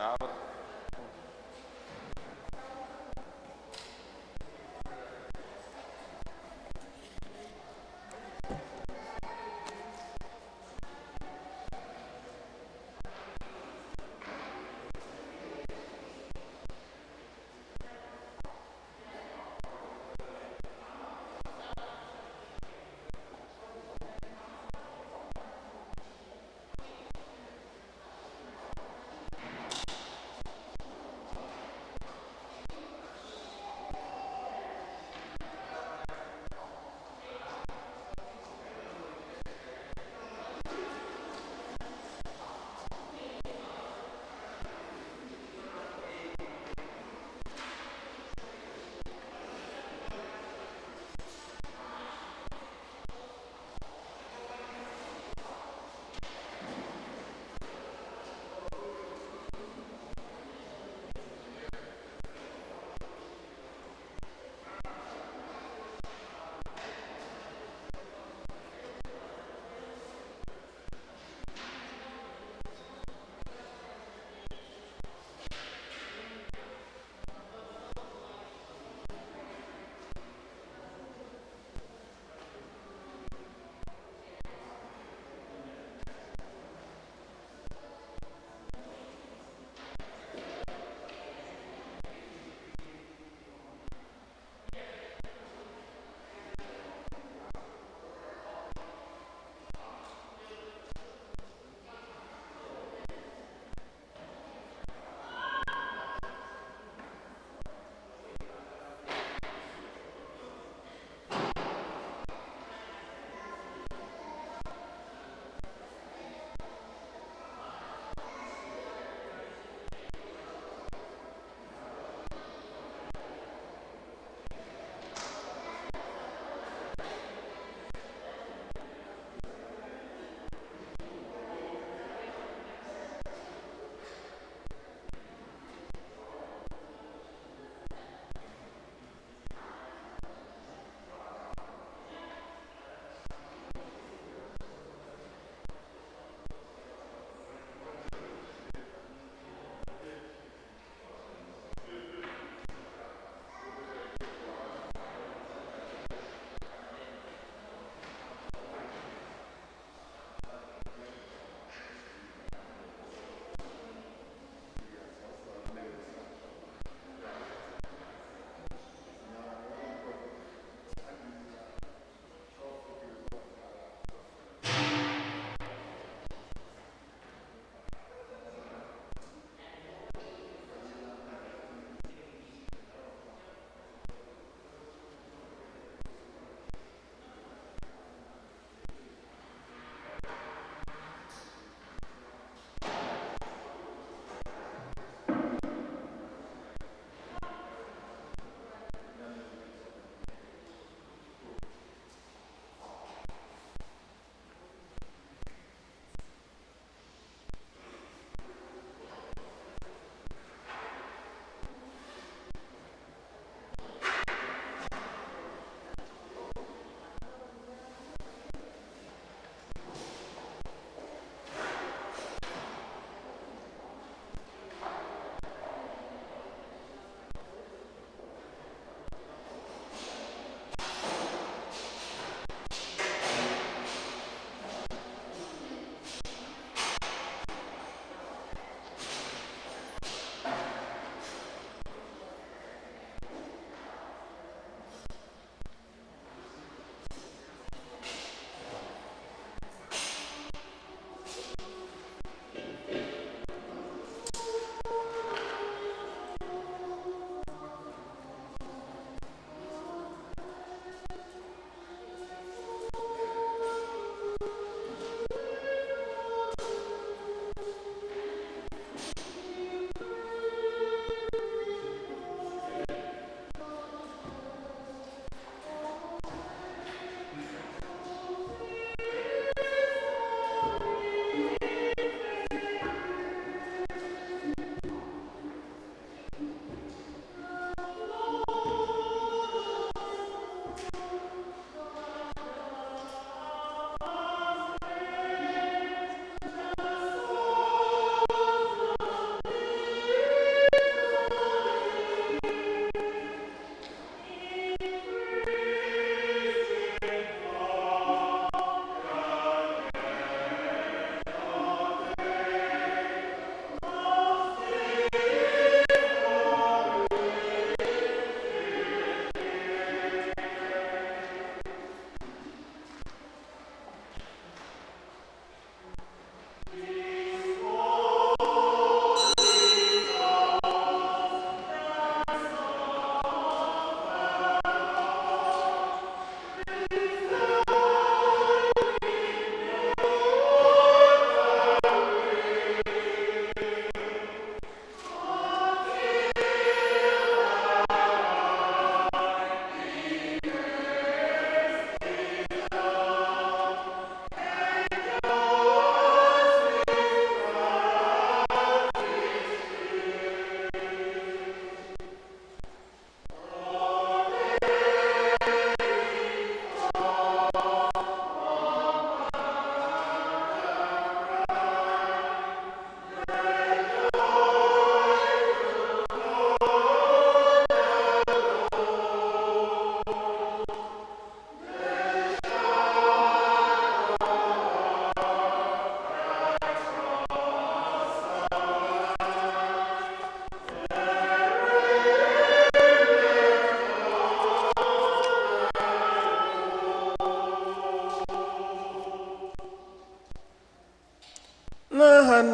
Daalụ.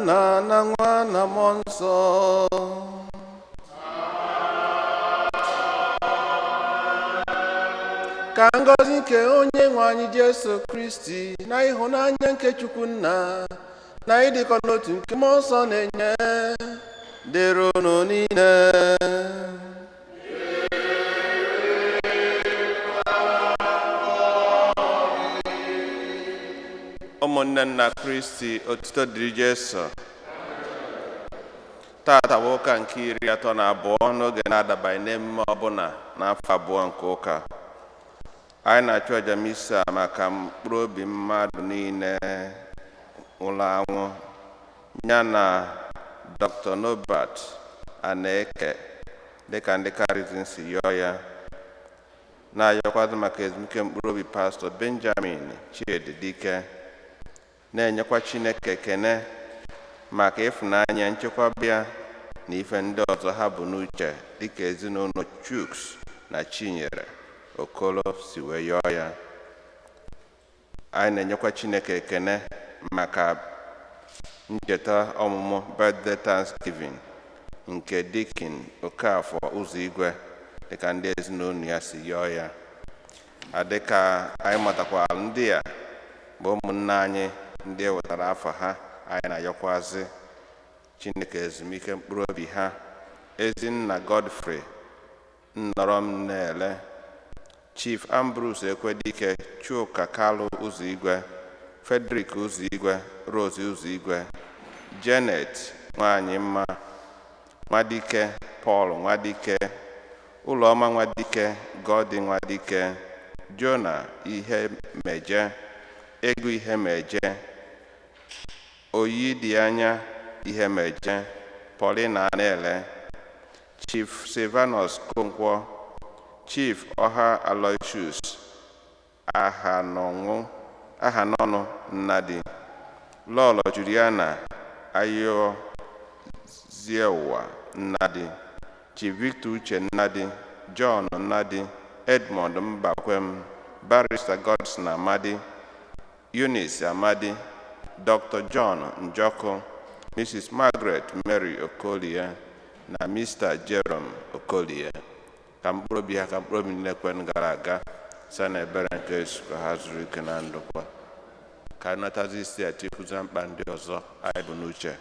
Nna na Nwa na Mmụọ Nsọ. Ka ngọzi nke onye nwe anyị Jesu Kristi na ịhụnanya nke Chukwu Nna na ịdịkọ n'otu nke Mmụọ Nsọ na-enye dịrị unu niile. Ụmụnne nna Kristi, otuto dịrị Jesu. Tata bụ ụka nke 32 n'oge na-adabaghị n'emume ọbụla n'afọ abụọ nke ụka. Anyị na-achụ aja misa maka mkpụrụ obi mmadụ niile nwụrụ anwụ ya na Dr. Norbert Aneke dịka ndị Karizim si yọọ ya, na-ayọkwazị maka ezumike mkpụrụ obi Pastọ Benjamin Chiedi Dike, na-enyekwa Chineke ekene maka ịfụnanya, nchekwaba ya na ife ndị ọzọ ha bụ n'uche dịka ezinụlọ Chuks na Chinyere Okolo si wee yọọ ya. Anyị na-enyekwa Chineke ekene maka ncheta ọmụmụ birthday Thanksgiving nke Dikin Okafọ Ụzọigwe dịka ndị ezinụlọ ya si yọọ ya. Adịka anyị matakwara ndị a bụ ụmụnne anyị ndị ewetara afọ ha, anyị na-ayọkwazị Chineke ezumike mkpụrụ obi ha. Ezinna Godfrey Nnọrọm na-ele, Chief Ambrose Ekwedike, Chuka Kalu Ụzọigwe, Frederick Ụzọigwe, Rose Ụzọigwe, Janet Nwanyị Mma, Nwadike Paul Nwadike, Ụlọma Nwadike, Godi Nwadike, Jona Ihe Meje, Ego Ihe Meje, Oyidianya Ihe Meje, Paulina Anele, Chief Silvanus Konkwo, Chief Ọha Aloysius Ahanọnụ Nnadi, Lọlọ Juliana Ayoziewa Nnadi, Chief Victor Uche Nnadi, John Nnadi, Edmond Mbakwem, Barrister Godson Amadi, Eunice Amadi, Dr. John Njoko, Mrs. Margaret Mary Okolie na Mr. Jerome Okolie. Ka mkpụrụ obi ha, ka mkpụrụ obi niile kwen gara aga sa na ebere nke Yesu ka ha zuru ike na ndokwa. Ka natazi isi atifuza mkpa ndị ọzọ anyị bụ n'uche.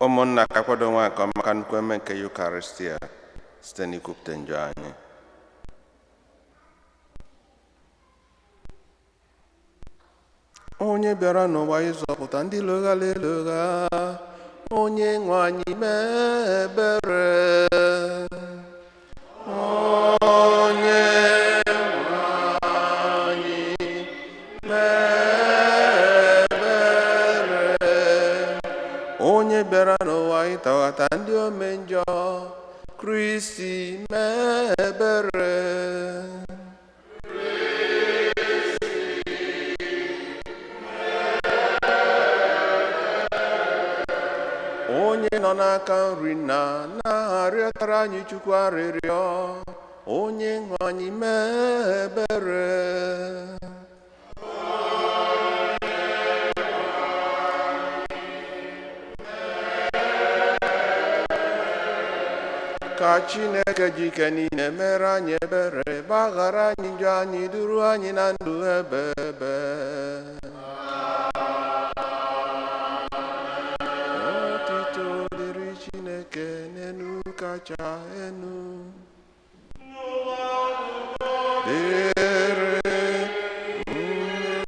Ụmụnna ka kwado nwa nke ọma ka nnukwu eme nke Eucharistia site n'ikwupụta njọ anyị. Onye bịara n'ụwa ịzọpụta ndị loghala elogha, onye nwe anyị mee ebere. Onye nwe anyị mee ebere. Onye bịara n'ụwa ịtọghata ndị ome njọ, Kristi mee ebere. Onye nọ n'aka nri na-arịọtara anyị Chukwu arịrịọ, onye nwe anyị mee ebere. Ka Chineke ji ike niile mere anyị ebere, gbaghara anyị njọ anyị, duru anyị na ndụ ebe ebe. Otito dịrị Chineke n'elu kacha enu. Dịrị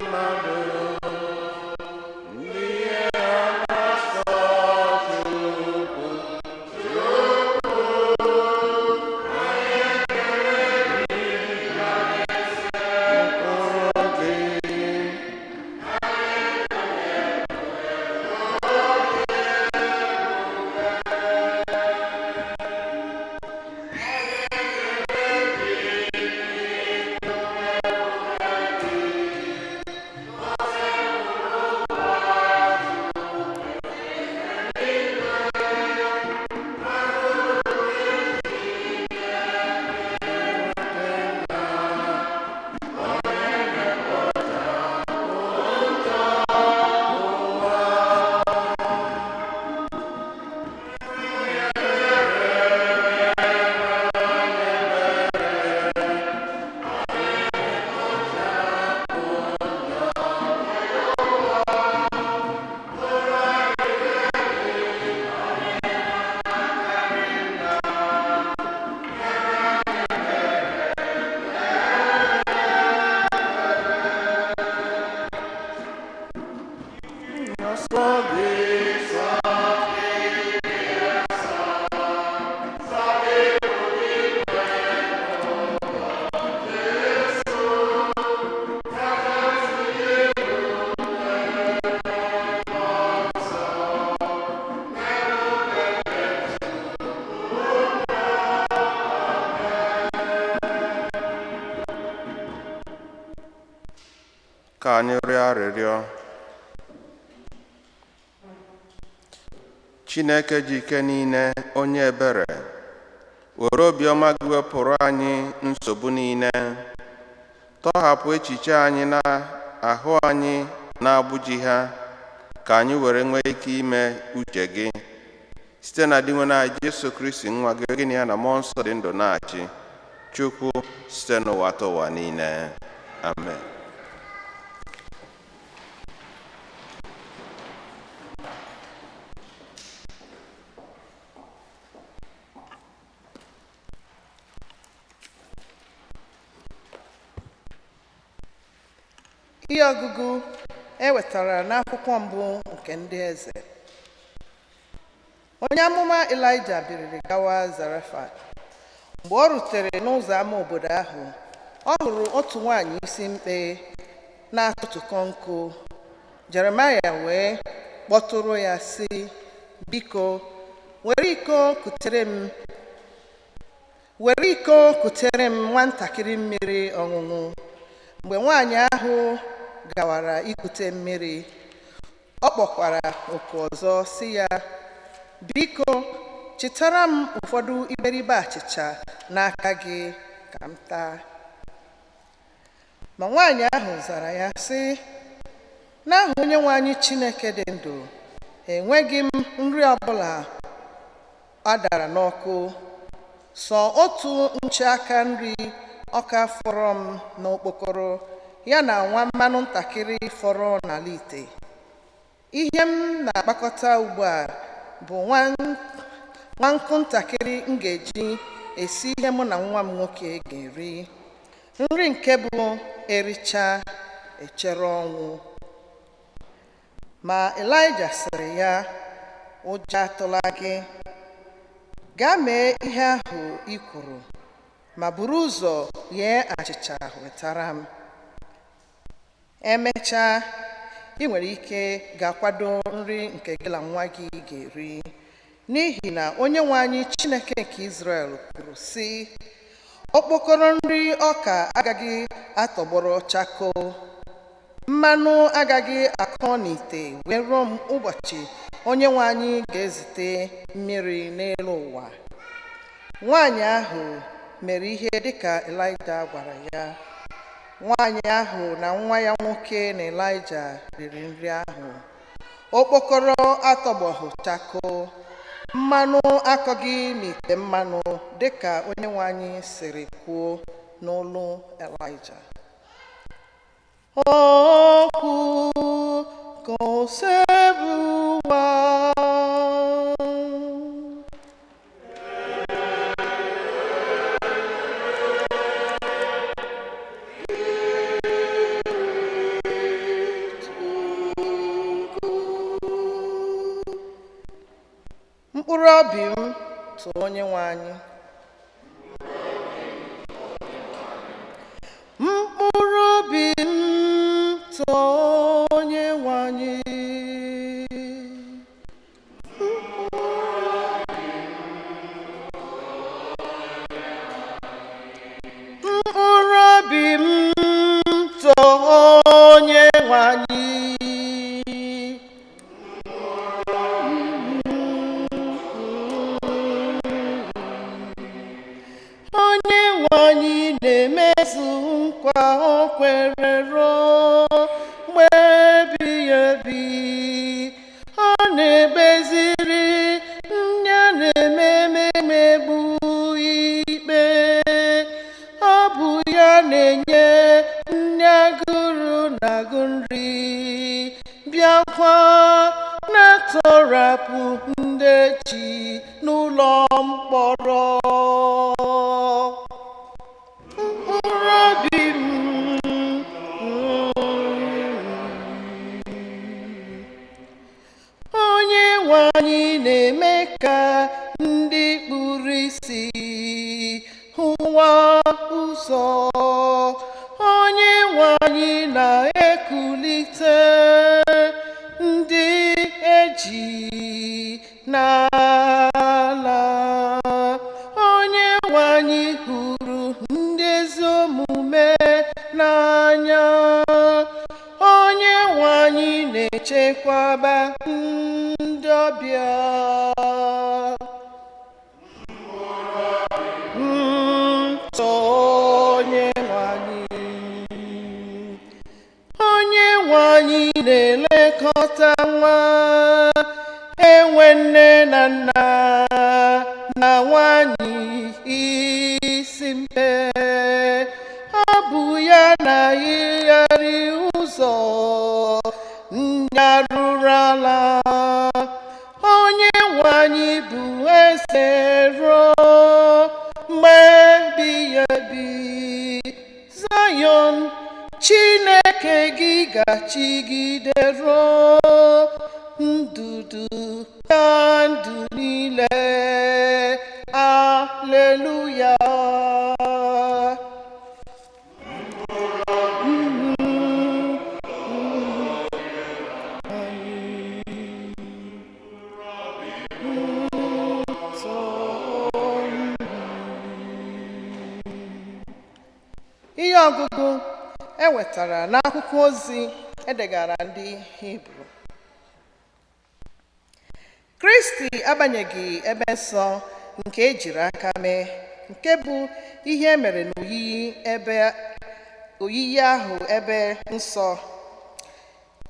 mmadụ ndị ha na-asọ Chukwu. Ka anyị rịọ arịrịọ. Chineke ji ike niile, onye ebere, were obiọma gị wepụrụ anyị nsogbu niile, tọhapụ echiche anyị na ahụ anyị na-abụji ha, ka anyị were nwee ike ime uche gị site na dị nwe anyị Jesu Kristi nwa gị, gị na ya na mmụọ nsọ dị ndụ na-achị Chukwu site n'ụwa ta ụwa niile. Amen. Ihe ọgụgụ ewetara n'akwụkwọ mbụ nke ndị eze. Onye amụma Elijah biliri gawa Zarefat. Mgbe ọ rutere n'ụzọ ama obodo ahụ, ọ hụrụ otu nwaanyị isi mkpe na-atụtụkọ nkụ. Jeremaya wee kpọtụrụ ya sị, biko were iko kutere m nwatakịrị mmiri ọṅụṅụ. Mgbe nwaanyị ahụ gawara ikute mmiri, ọ kpọkwara oku ọzọ sị ya, biko chịtara m ụfọdụ iberibe achịcha n'aka gị ka m taa. Ma nwaanyị ahụ zara ya sị, n'aha Onyenwe anyị Chineke dị ndụ, enweghị m nri ọbụla a dara n'ọkụ, sọ otu nchi aka nri ọka fọrọ m n'okpokoro, ya na nwa mmanụ ntakịrị fọrọ n'ala ite. Ihe m na-akpakọta ugbu a bụ nwa nkụ ntakịrị m ga-eji esi ihe mụ na nwa m nwoke ga-eri. Nri nke bụ ericha echere ọnwụ. Ma Elijah sịrị ya, ụjọ atụla gị, gaa mee ihe ahụ i kwuru, ma buru ụzọ ghee achịcha wetara m. Emechaa, ị nwere ike ga-akwado nri nke gị na nwa gị ga-eri, n'ihi na Onyenwe anyị Chineke nke Izrel kwuru sị, okpokoro nri ọka agaghị atọgbọrọ chakoo, mmanụ agaghị akọ n'ite wee ruo ụbọchị Onyenwe anyị ga-ezite mmiri n'elu ụwa. Nwaanyị ahụ mere ihe dịka Elijah gwara ya. Nwaanyị ahụ na nwa ya nwoke na Elijah riri nri ahụ. Okpokoro atọgbọghị chakoo, mmanụ akọghị n'ite mmanụ, dịka Onyenwe anyị siri kwuo n'olu Elijah. Okwu Kosebuwa. Mkpụrụ obi m too Onyenwe anyị. Mkpụrụ obi m too Onyenwe anyị. Mkpụrụ obi m too Onyenwe anyị. Onyenwe anyị na-emezu nkwa o kwerero mgbe ebighị ebi. Ọ na-egbeziri ndị a na-eme emegbu ikpe. Ọ bụ ya na-enye ndị agụrụ na-agụ nri, bịakwa na-atọrapụ ndị ji n'ụlọ mkpọrọ. Onyenwe anyị na-eme ka ndị kpuru isi hụwa ụzọ. Onyenwe anyị na-ekulite ndị eji n'ala. Onyenwe anyị hụrụ ndị ezi omume n'anya. chekwaba ndị ọbịa. Onye nwe anyị na-elekọta nwa enwe nne na nna na nwanyị isi mpe. Ọ bụ ya na-ahịgharị ụzọ ndị arụrụ ala. Onye nwe anyị bụ eze ruo mgbe ebighị ebi. Zion, Chineke gị ga-achịgide ruo ndụdụ na ndụ niile. Aleluya. Ihe ọgụgụ ewetara n'akwụkwọ ozi edegara ndị Hibru. Kristi abanyeghị ebe nsọ nke ejiri aka mee, nke bụ ihe mere n'oyiyi ahụ ebe nsọ.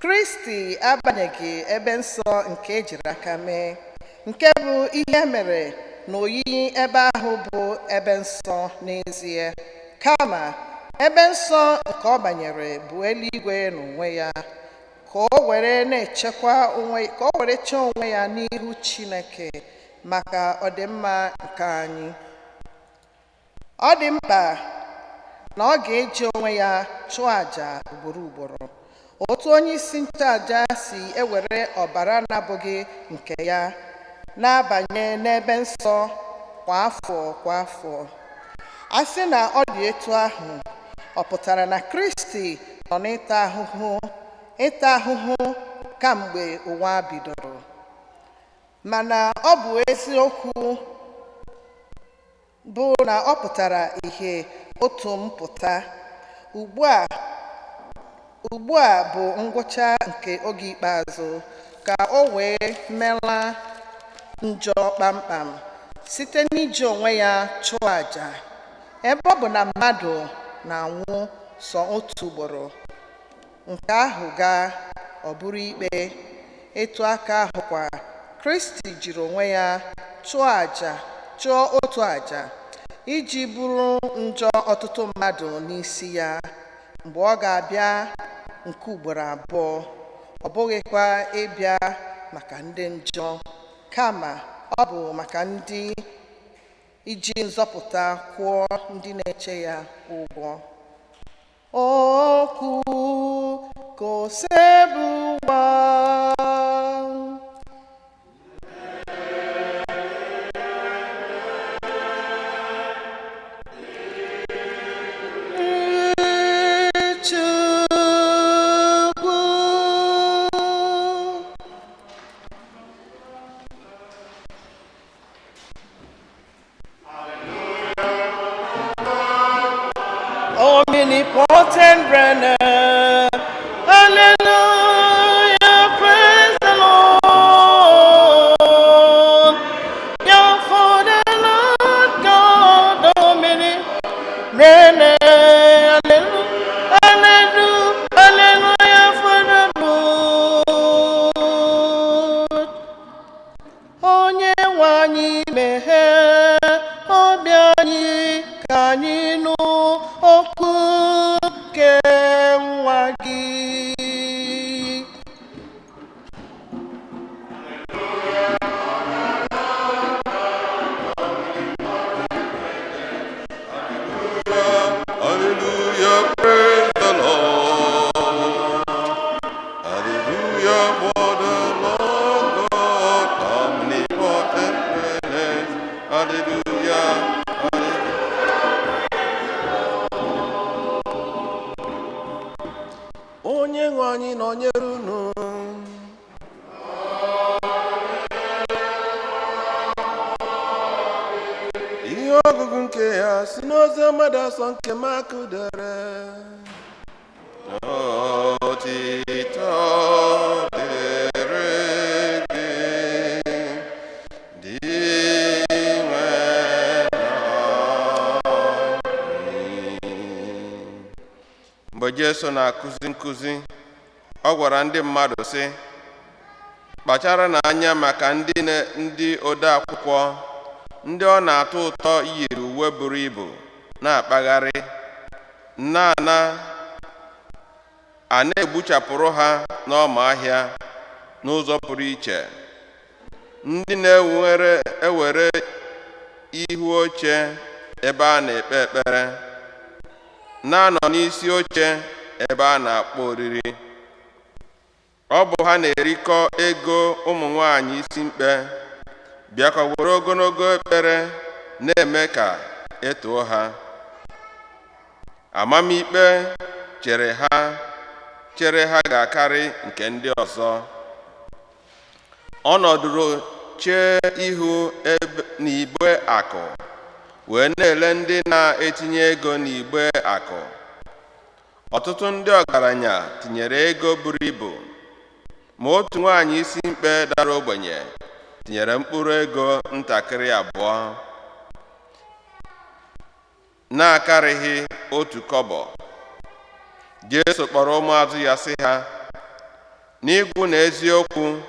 Kristi abanyeghị ebe nsọ nke ejiri aka mee, nke bụ ihe mere n'oyiyi ebe ahụ bụ ebe nsọ n'ezie, kama ebe nsọ nke ọ banyere bụ eluigwe n'onwe ya, ka o were chee onwe ya n'ihu Chineke maka ọdịmma nke anyị. Ọ dị mkpa na ọ ga-eji onwe ya chụọ àjà ugboro ugboro, otu onye isi nchụàjà si ewere ọbara na-abụghị nke ya na-abanye n'ebe nsọ kwa afọ. A sị na ọ dị etu ahụ, ọ pụtara na Kristi nọ n'ịta ahụhụ kamgbe ụwa bidoro. Mana ọ bụ eziokwu bụ na ọ pụtara ihe otu mpụta. Ugbu a bụ ngwụcha nke oge ikpeazụ, ka o wee mela njọ kpamkpam site n'iji onwe ya chụọ àjà. Ebe ọ bụ na mmadụ na-anwụ sọ otu ugboro, nke ahụ ọ bụrụ ikpe. Etu aka ahụkwa Kristi jiri onwe ya chụọ otu àjà iji bụrụ njọ ọtụtụ mmadụ n'isi ya mgbe ọ ga-abịa nke ugboro abụọ. Ọ bụghịkwa ịbịa maka ndị njọ, kama ọ bụ maka ndị iji nzọpụta kwụọ ndị na-eche ya ụgwọ. Okwu kosebuwa omnipotent reigner. Hallelujah, praise the Lord. Yeah, for the Lord God omnipotent reigner. Hallelujah, hallelujah, hallelujah for the Lord. Onye nwe anyị meghee obi anyị ka anyị nụ okwu nke nwa gị. Hallelujah, praise the Lord. Hallelujah for the Lord God omnipotent reigns. Hallelujah. Onye nwe anyị nọnyere unu. Ihe ọgụgụ nke ya si n'ozi mmadụ asọ nke Mark dere. Otito dị mgbe Jesu na-akụzi nkụzi, ọ gwara ndị mmadụ sị, kpachara n'anya maka ndị ode akwụkwọ, ndị ọ na-atọ ụtọ yiri uwe buru ibu na-akpagharị a na-egbuchapụrụ ha n'ọma ahịa n'ụzọ pụrụ iche, ndị na-ewere ihu oche ebe a na-ekpe ekpere, na-anọ n'isi oche ebe a na-akpọ oriri. Ọ bụ ha na-erikọ ego ụmụ nwanyị isi mkpe, bịakwa were ogologo ekpere na-eme ka etoo ha. Amamikpe chere ha ga-akarị nke ndị ọzọ. Ọ nọdụrụ chee ihu n'igbe akụ, wee na-ele ndị na-etinye ego n'igbe akụ. Ọtụtụ ndị ọgaranya tinyere ego buru ibu, ma otu nwaanyị isi mkpe dara ogbenye tinyere mkpụrụ ego ntakịrị abụọ, na-akarịghị otu kọbọ. Jesu kpọrọ ụmụazụ ya sị ha, n'ikwu na eziokwu,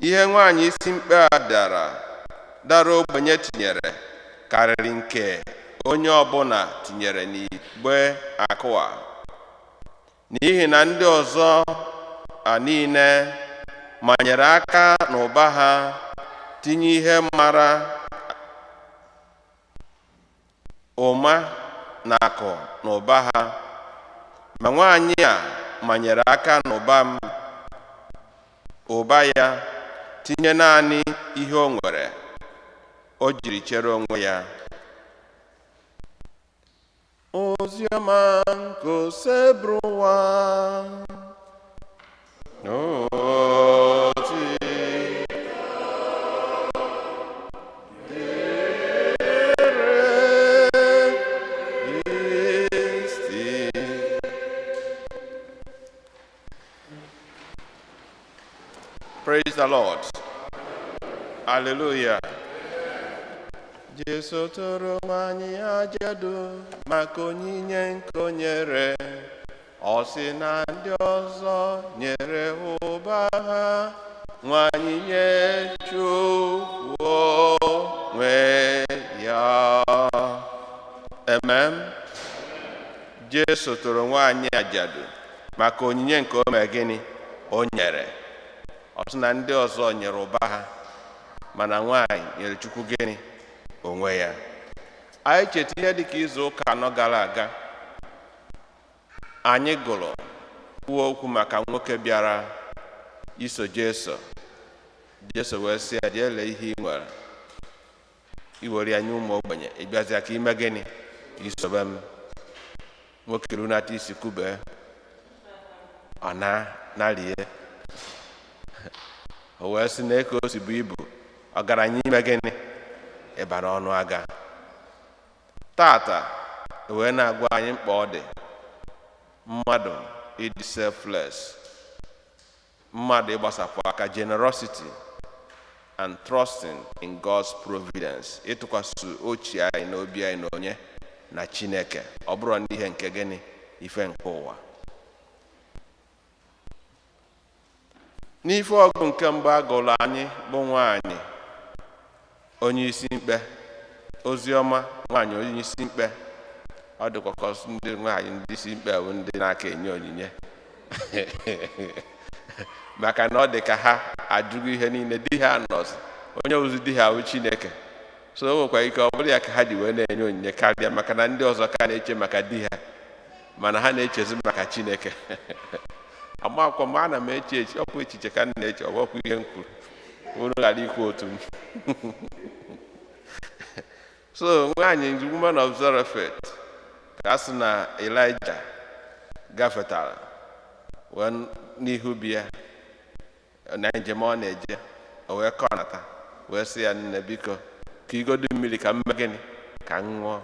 ihe nwaanyị isi mkpe a dara ogbenye tinyere karịrị nke onye ọbụla tinyere n'igbe akụ a. N'ihi na ndị ọzọ niile manyere aka n'ụba ha tinye ihe mara ụma na akụ n'ụba ha, ma nwaanyị a manyere aka n'ụba ya tinye naanị ihe o nwere, o jiri chere onwe ya. Oziọma nke oseburu ụwa. Praise the Lord. Hallelujah. Jesu tụrụ nwanyị ajadu maka onyinye nke o nyere. Ọ sị na ndị ọzọ nyere ụba ha, nwanyị nye Chukwu onwe ya. Amen. Jesu tụrụ nwanyị ajadu maka onyinye nke o mere gịnị? O nyere. Ọ sị na ndị ọzọ nyere ụba ha, mana nwanyị nyere Chukwu gịnị? Onwe ya. Anyị cheta ihe dịka izu ụka anọ gara aga, anyị gụrụ kwuo okwu maka nwoke bịara iso Jesu. Jesu wee sị ya, jee lee ihe ị nwere, iwere ya nye ụmụ ogbenye, ị bịazịa ka ime gịnị? Isobe m. Nwoke runata isi kube, ọ na-arie. O wee sị na eke o si bụ ibu, ọgaranya ime gịnị? Ịbara ọnụ aga. Tata wee na-agwa anyị mkpa ọ dị mmadụ ịdị selfless, mmadụ ịgbasapụ aka, generosity and trusting in God's providence, ịtụkwasị ochi anyị na obi anyị na onye na Chineke, ọ bụrụ n'ihe nke gịnị? Ife nke ụwa. N'ife ọgụ nke mbụ agụrụ anyị bụ nwaanyị onye isi mkpe. Oziọma nwaanyị onye isi mkpe. Ọ dịkwa ka ndị nwaanyị ndị isi mkpe bụ ndị na-aka enye onyinye maka na ọ dị ka ha ajụghị ihe niile di ha nọzi, onye ozi di ha bụ Chineke. So o nwekwa ike ọ bụrụ ya ka ha ji wee na-enye onyinye karịa, maka na ndị ọzọ ka na-eche maka di ha, mana ha na-echezi maka Chineke. Amakwa m ana m eche ọkwa echiche ka m na-eche, ọ bụkwa ihe m kwuru, unu ghara ikwu otu m. So nwaanyị woman of Zarephath ka a sị na Elijah gafetara wee n'ihu bi ya na njem ọ na-eje, o wee kọnata wee sị ya, nne biko ka igodo mmiri ka m mee gịnị? Ka m ṅụọ.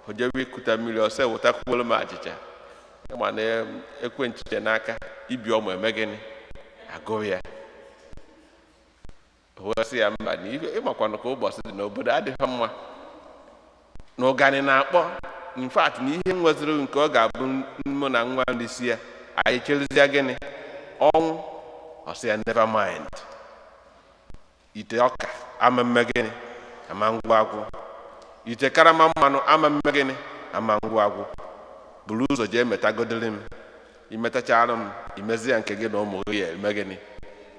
O jebe ikuta mmiri, ọ sị wetakwuoro m achịcha, ma na ekwe nchiche n'aka, ibi ọmụ eme gịnị? Agụ ya. O wee sị ya, mba, ịmakwanụ ka ụbọchị dị n'obodo adịghị mma, na ụganị na-akpọ in fact na ihe nweziri nke ọ ga-abụ mụ na nwa n'isi ya anyị chelizie gịnị ọnwụ ọsị ya never mind ite ọka ama mme gịnị ama ngwa agwụ ite karama mmanụ ama mme gịnị ama ngwa agwụ buru ụzọ jee metagodiri m imetachara m imezi ya nke gị na ụmụ gị ya eme gịnị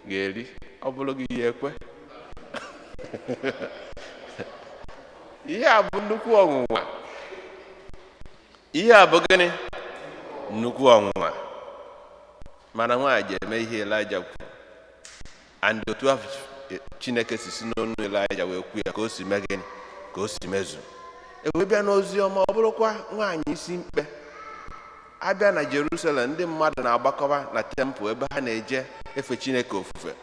ga-eri ọ bụrụ gị ya ekwe ihe a bụ nnukwu ọnwụnwa ihe a bụ gịnị nnukwu ọnwụnwa mana nwaanyị ji eme ihe Elaịja kwuru and otu ahụ Chineke si n'ọnụ Elaịja wee kwu ya ka o si mee gịnị ka o si mezu ewee bịa n'ozi ọma ọ bụrụkwa nwaanyị isi mkpe abịa na Jerusalem ndị mmadụ na-agbakọba na tempụl ebe ha na-eje efe Chineke ofufe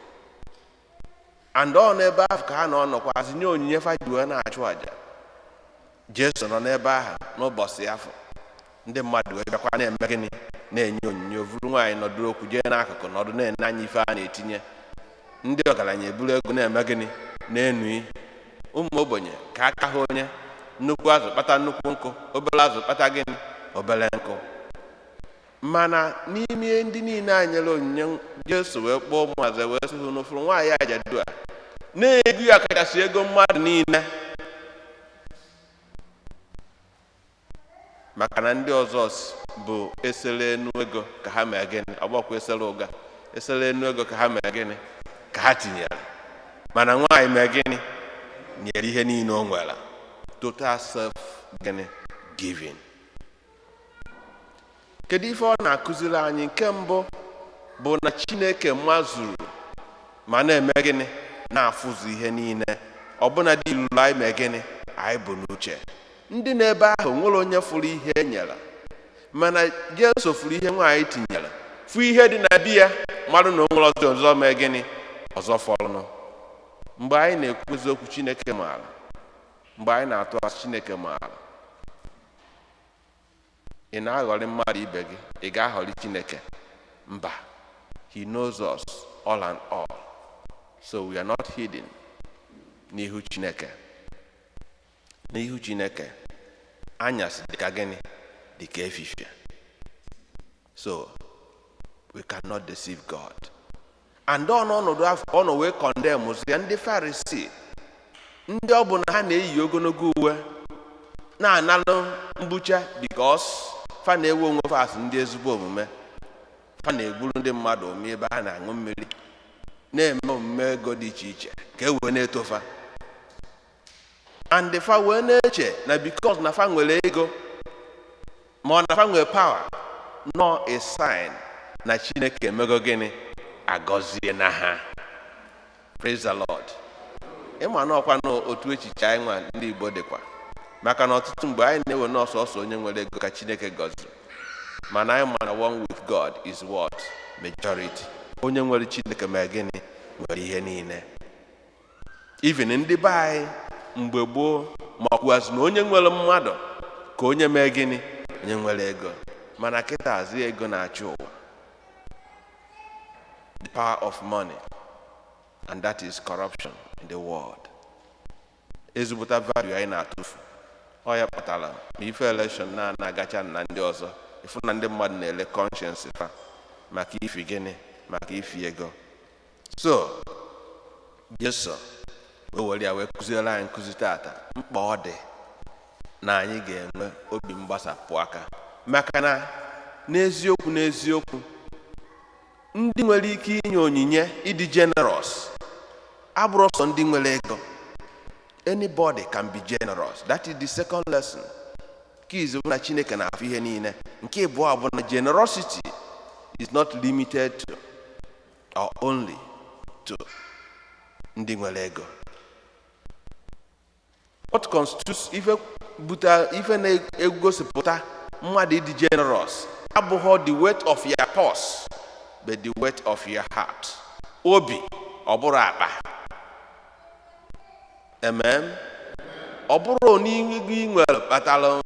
and ọ n'ebe ahụ ka ha nọkwazi nye onyinye faji wee na-achụ àjà Jesu nọ n'ebe ahụ n'ụbọchị afọ ndị mmadụ wee bịakwa na-eme gịnị na-enye onyinye ovuru nwaanyị nọdụrụ okwu jee n'akụkụ nọdụ na-ene anya ife a na-etinye ndị ọgaranya eburu ego na-eme gịnị na-enu ụmụ ogbenye ka aka ha onye nnukwu azụ kpata nnukwu nkụ obere azụ kpata gịnị obere nkụ mana n'ime ndị niile a nyere onyinye Jesu wee kpọọ ụmụazụ wee sị ha n'ofuru nwaanyị ajadu a na-ego ya kachasị ego mmadụ niile maka na ndị ọzọ bụ esere enu ego ka ha mee gịnị ọgbakwa esere ụga esere enu ego ka ha mee gịnị ka ha tinyere mana nwaanyị mee gịnị nyere ihe niile o nwere total self gịnị giving. Kedu ife ọ na-akụziri anyị? Nke mbụ bụ na Chineke mazuru ma na-eme gịnị na-afụzu ihe niile ọbụna dị ilulu anyị mee gịnị anyị bụ n'uche. Ndị n'ebe ahụ nwere onye fụrụ ihe e nyere mana Jesu fụrụ ihe nwaanyị tinyere fụ ihe dị na di ya mmadụ na o nwere ọzọ mee gịnị ọzọ fọrọnụ. Mgbe anyị na-ekwuzi okwu Chineke maara, mgbe anyị na-atụ asị Chineke maara, ị na-aghọrị mmadụ ibe gị, ị ga-aghọrị Chineke? Mba, he knows us all and all, so we are not hidden n'ihu Chineke. N'ihu Chineke anyasị dịka gịnị dịka efifie, so we cannot deceive God. And ọnọdụ afọ ọ nọ wee condemn ya ndị Farisii, ndị ọ bụ na ha na-eyi ogologo uwe na-analụ mbucha because fa na-ewe onwe fa asị ndị ezigbo omume, fa na-egburu ndị mmadụ ome ebe ha na-aṅụ mmiri na-eme omume ego dị iche iche ka e wee na-etofa. And fa wee na-eche na because na fa nwere ego ma ọ na fa nwere power, no a sign na Chineke emego gịnị agọzie na ha. Praise the Lord. Ịma na ọkwa n'otu echiche anyị nwa ndị Igbo dịkwa, maka na ọtụtụ mgbe anyị na-ewe n'ọsọsọ onye nwere ego ka Chineke gọziri, mana anyị ma na one with God is what? Majority. Onye nwere Chineke mee gịnị nwere ihe niile. Even ndị be anyị mgbe gboo ma ọkwụazị na onye nwere mmadụ ka onye mee gịnị onye nwere ego, mana kịta azụ ego na-achị ụwa. The power of money, and that is corruption in the world. Ezigbote value anyị na-atụfu. Ọ ya kpatara ma ife election na-agacha na ndị ọzọ ifu na ndị mmadụ na-ele conscience fa maka ifi gịnị maka ifi ego. So Jesu wee were ya wee kụziere anyị nkụzi tata mkpa ọ dị na anyị ga-enwe obi mgbasapụ aka, maka na n'eziokwu ndị nwere ike inye onyinye ịdị generous abụrụ sọ ndị nwere ego. Anybody can be generous. That is the second lesson. Kizi na Chineke na afọ ihe niile. Nke abụọ bụ na generosity is not limited to or only to ndị nwere ego. What constitutes ife na-egosipụta mmadụ ịdị generous abụghị the weight of your purse, but the weight of your heart. Obi ọ bụrụ akpa. Amen. Ọ bụrụ n'ihe gị nwere kpatara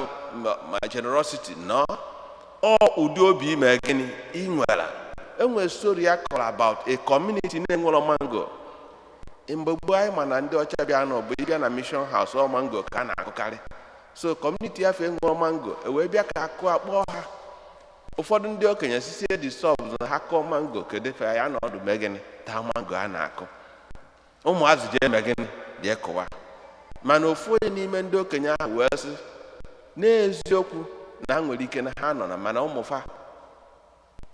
ma generosity no, ọ ụdị obi ime gịnị ị nwere. Enwere story ya kọrọ about a community na-enwere mango. Mgbe gboo anyị ma na ndị ọcha bịa n'ọbụ ịbịa na mission house ọ mango ka a na-akụkarị. so kọmuniti afọ ṅụọ mango wee bịa ka akụ akpọọ ha. Ụfọdụ ndị okenye sisi dị sọbụ na ha kọọ mango kedu fe ya na ọdụ megịnị taa mango a na-akụ. Ụmụazụ jee megịnị jee kụwa. Mana ofu onye n'ime ndị okenye ahụ wee sị n'eziokwu na ha nwere ike na ha nọ na mana ụmụfa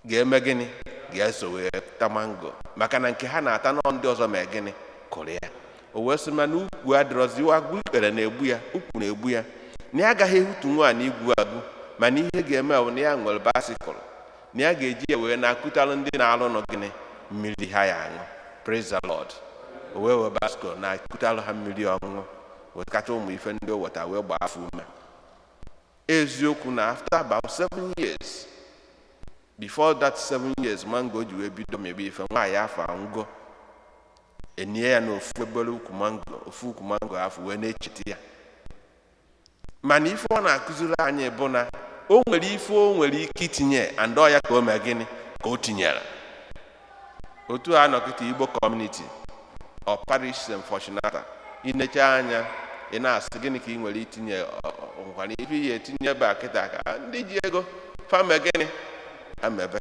ga-eme gịnị ga-eso wee ta mango maka na nke ha na-ata nọ ndị ọzọ ma gịnị kụrụ ya. O wee sị mana ukwu adịrọzi agwụ ikpere na-egbu ya, ukwu na-egbu ya, na ya agaghị ehutu nwa na igwu agwụ, mana ihe ga-eme bụ na ya nwere basikụl na ya ga-eji ya wee na-akụtalụ ndị na-alụ nọ gịnị mmiri ha ya aṅụ. Praise the Lord. O wee basikụl na-akụtalụ ha mmiri ọṅụṅụ wekacha ụmụ ife ndị o weta wee gbaa afọ ume. Eziokwu na after about 7 years, before that 7 years mango ji wee bido mebe ife, nwaanyị afọ anwụgo enye ya na ofu ebere ukwu mango afọ wee na-echeta ya. Mana ife ọ na-akụziri anyị bụ na o nwere ife o nwere ike itinye andọ ya ka o mee gịnị ka o tinyere. Otu a nọkịta Igbo community or parish unfortunata inecha anya ị na-asị gịnị ka ị nwere itinye ngwana ife ihe etinye ebe a kịta ka ndị ji ego fame gịnị amebe.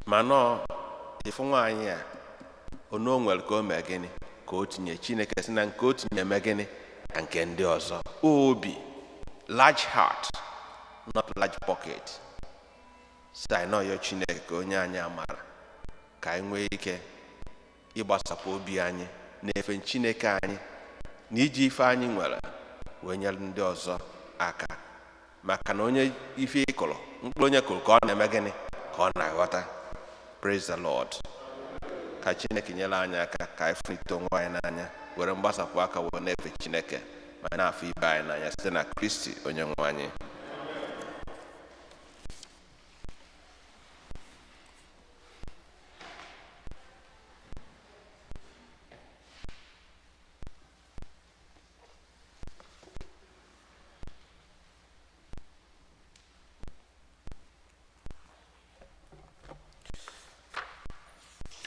Mana ife nwaanyị a ono nwere ka o mee gịnị ka o tinye. Chineke sị na nke o tinye mee gịnị ka nke ndị ọzọ. Obi, large heart, not large pocket. Si anyị nọọ Chineke ka onye anyị amara ka anyị nwee ike ịgbasapụ obi anyị na-efe Chineke anyị na iji ife anyị nwere wee nyere ndị ọzọ aka. Maka na onye ife ịkụrụ mkpụrụ onye kụrụ ka ọ na-eme gịnị ka ọ na-aghọta. Praise the Lord. Ka Chineke nyere anyị aka ka anyị fụrịta onwe anyị n'anya were mgbasapụ aka wee na-efe Chineke ma na-afụ ibe anyị n'anya site na Kristi onye nwe anyị.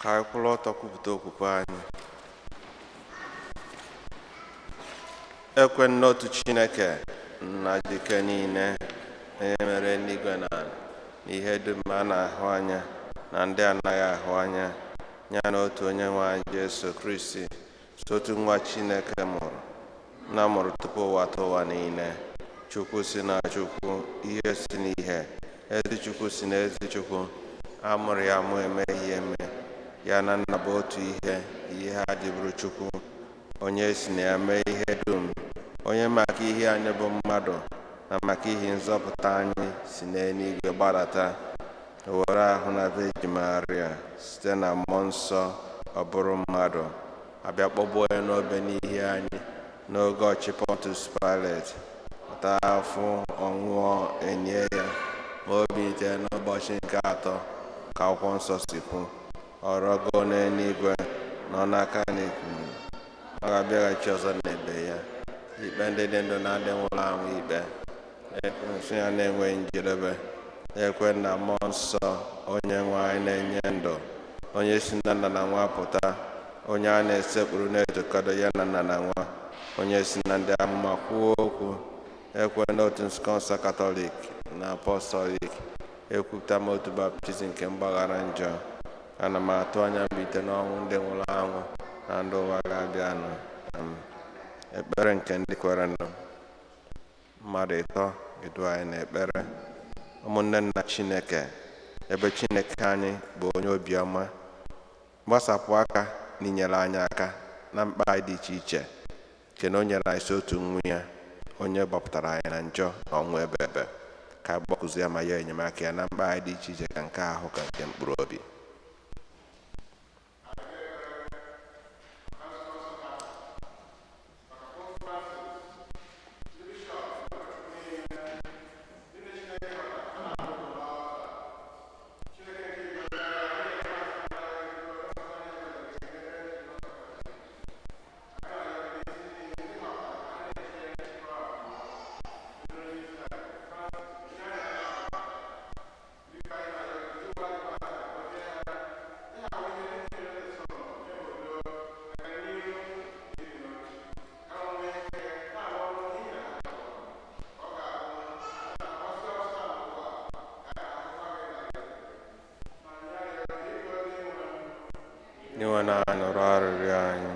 Ka anyị kwụrụ ọtọ kwupụta okwukwe anyị. Ekwe n'otu Chineke nna dike niile onye mere eluigwe na ala na ihe dum a na-ahụ anya na ndị anaghị ahụ anya, ya na otu onye nwe anyị Jesu Kristi, otu nwa Chineke mụrụ na mụrụ tupu ụwa tụwa niile. Chukwu si na Chukwu, ihe si n'ihe, ezi Chukwu si na ezi Chukwu, amụrụ ya amụ emeghị eme, ya na nna bụ otu ihe ha dịbụrụ Chukwu, onye si na ya mee ihe dum, onye maka ihe anyị bụ mmadụ na maka ihe nzọpụta anyị si n'eluigwe gbadata, o were ahụ na Virgin Maria site na mmụọ nsọ ọ bụrụ mmadụ, abịa kpọgbuo ya n'obe n'ihe anyị n'oge ọchị Pontius Pilate, taa afụ ọnwụọ enye ya ma obi ite n'ụbọchị nke atọ ka akwụkwọ nsọ si kwu, ọrọgo n'eluigwe nọ n'aka n'ekwu, ọ ga-abịaghachi ọzọ n'ebe ya ikpe ndị dị ndụ na ndị nwụrụ anwụ ikpe. Ekwensu ya na-enweghị njedebe. Ekwe na mmụọ nsọ onye nwe anyị na-enye ndụ, onye si na nna na nwa pụta, onye a na-esekpụrụ na-etokọdo ya na nna na nwa, onye si na ndị amụma kwuo okwu. Ekwe n'otu nzukọ nsọ Katọlik na Apọstọlik, ekwupụta m otu baptizim nke mgbaghara njọ. Ana m atụ anya mbilite n'ọnwụ ndị nwụrụ anwụ na ndị ụwa ga-abịanụ. Ekpere nke ndị kwerenụ. Mmadụ ịtọ edu anyị n'ekpere. Ụmụnne nna Chineke, ebe Chineke anyị bụ onye obiọma, gbasapụ aka na inyere anyị aka na mkpa anyị dị iche iche nke na o nyere anyị si otu nwa ya, onye gbapụtara anyị na njọ na ọnwụ ebe ka gbakụzi ya ma ya enyemaka ya na mkpa anyị dị iche iche ka nke ahụ ka nke mkpụrụ obi. Iwe na nụrụ arịrịọ anyị.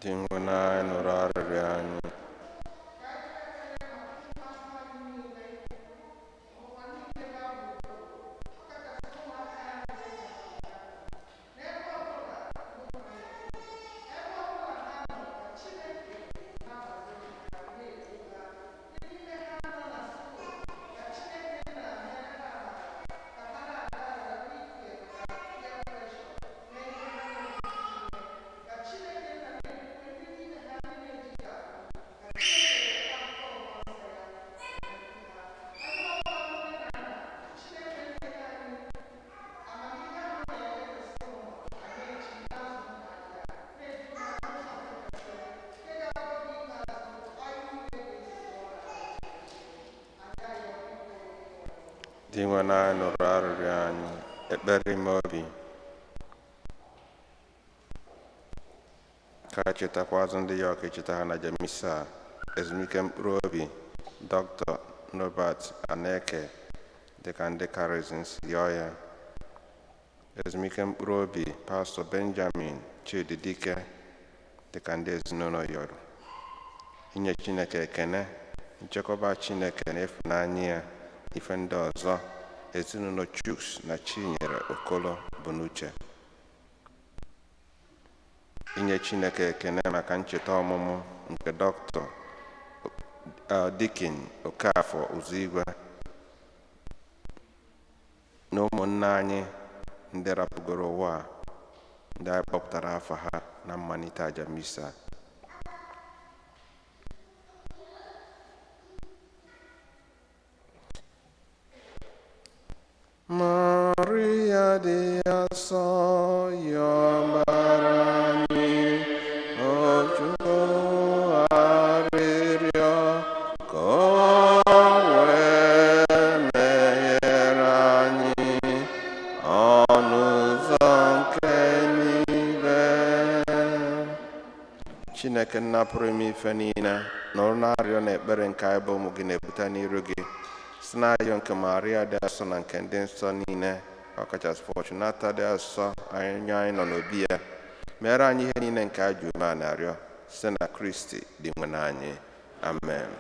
Dị nwe na anyị nụrụ arịrịọ anyị. Dị nwe na anyị nụrụ arịrịọ anyị. Ekpere ime obi. Ka a chetakwazụ ndị ya ọka echeta ha na Jemisa ezumike mkpụrụ obi Dr. Nobert Aneke dịka ndị Karizin si yọọ ya. Ezumike mkpụrụ obi Pastọ Benjamin Chidi Dike dịka ndị ezinụlọ yọrọ. Inye Chineke ekene, nchekwaba Chineke na ịfụnanya ya, ife ndị ọzọ ezinụlọ Chuks na Chinyere Okolo bụ n'uche. Inye Chineke ekene maka ncheta ọmụmụ nke Dr. Dikin Okafọ Ụzọigwe na ụmụnne anyị ndị rapụgoro ụwa ndị anyị kpọpụtara afọ ha na mmalite aja misa. Maria dị asọ yọbara anyị ojugo arịrịọ ka o wee meghere anyị ọnụ ụzọ nke niile. Chineke nna pụrụ ime ife niile, nụrụ na-arịọ na ekpere nke anyị bụ ụmụ gị na-ebute n'iru gị si n'arịọ nke Maria dị asọ na nke ndị nsọ niile, ọkachasị Fortunata dị asọ anyị nọ n'obi ya. Meere anyị ihe niile nke a ji ume a na-arịọ site na Kristi dị nwe na anyị. Amen.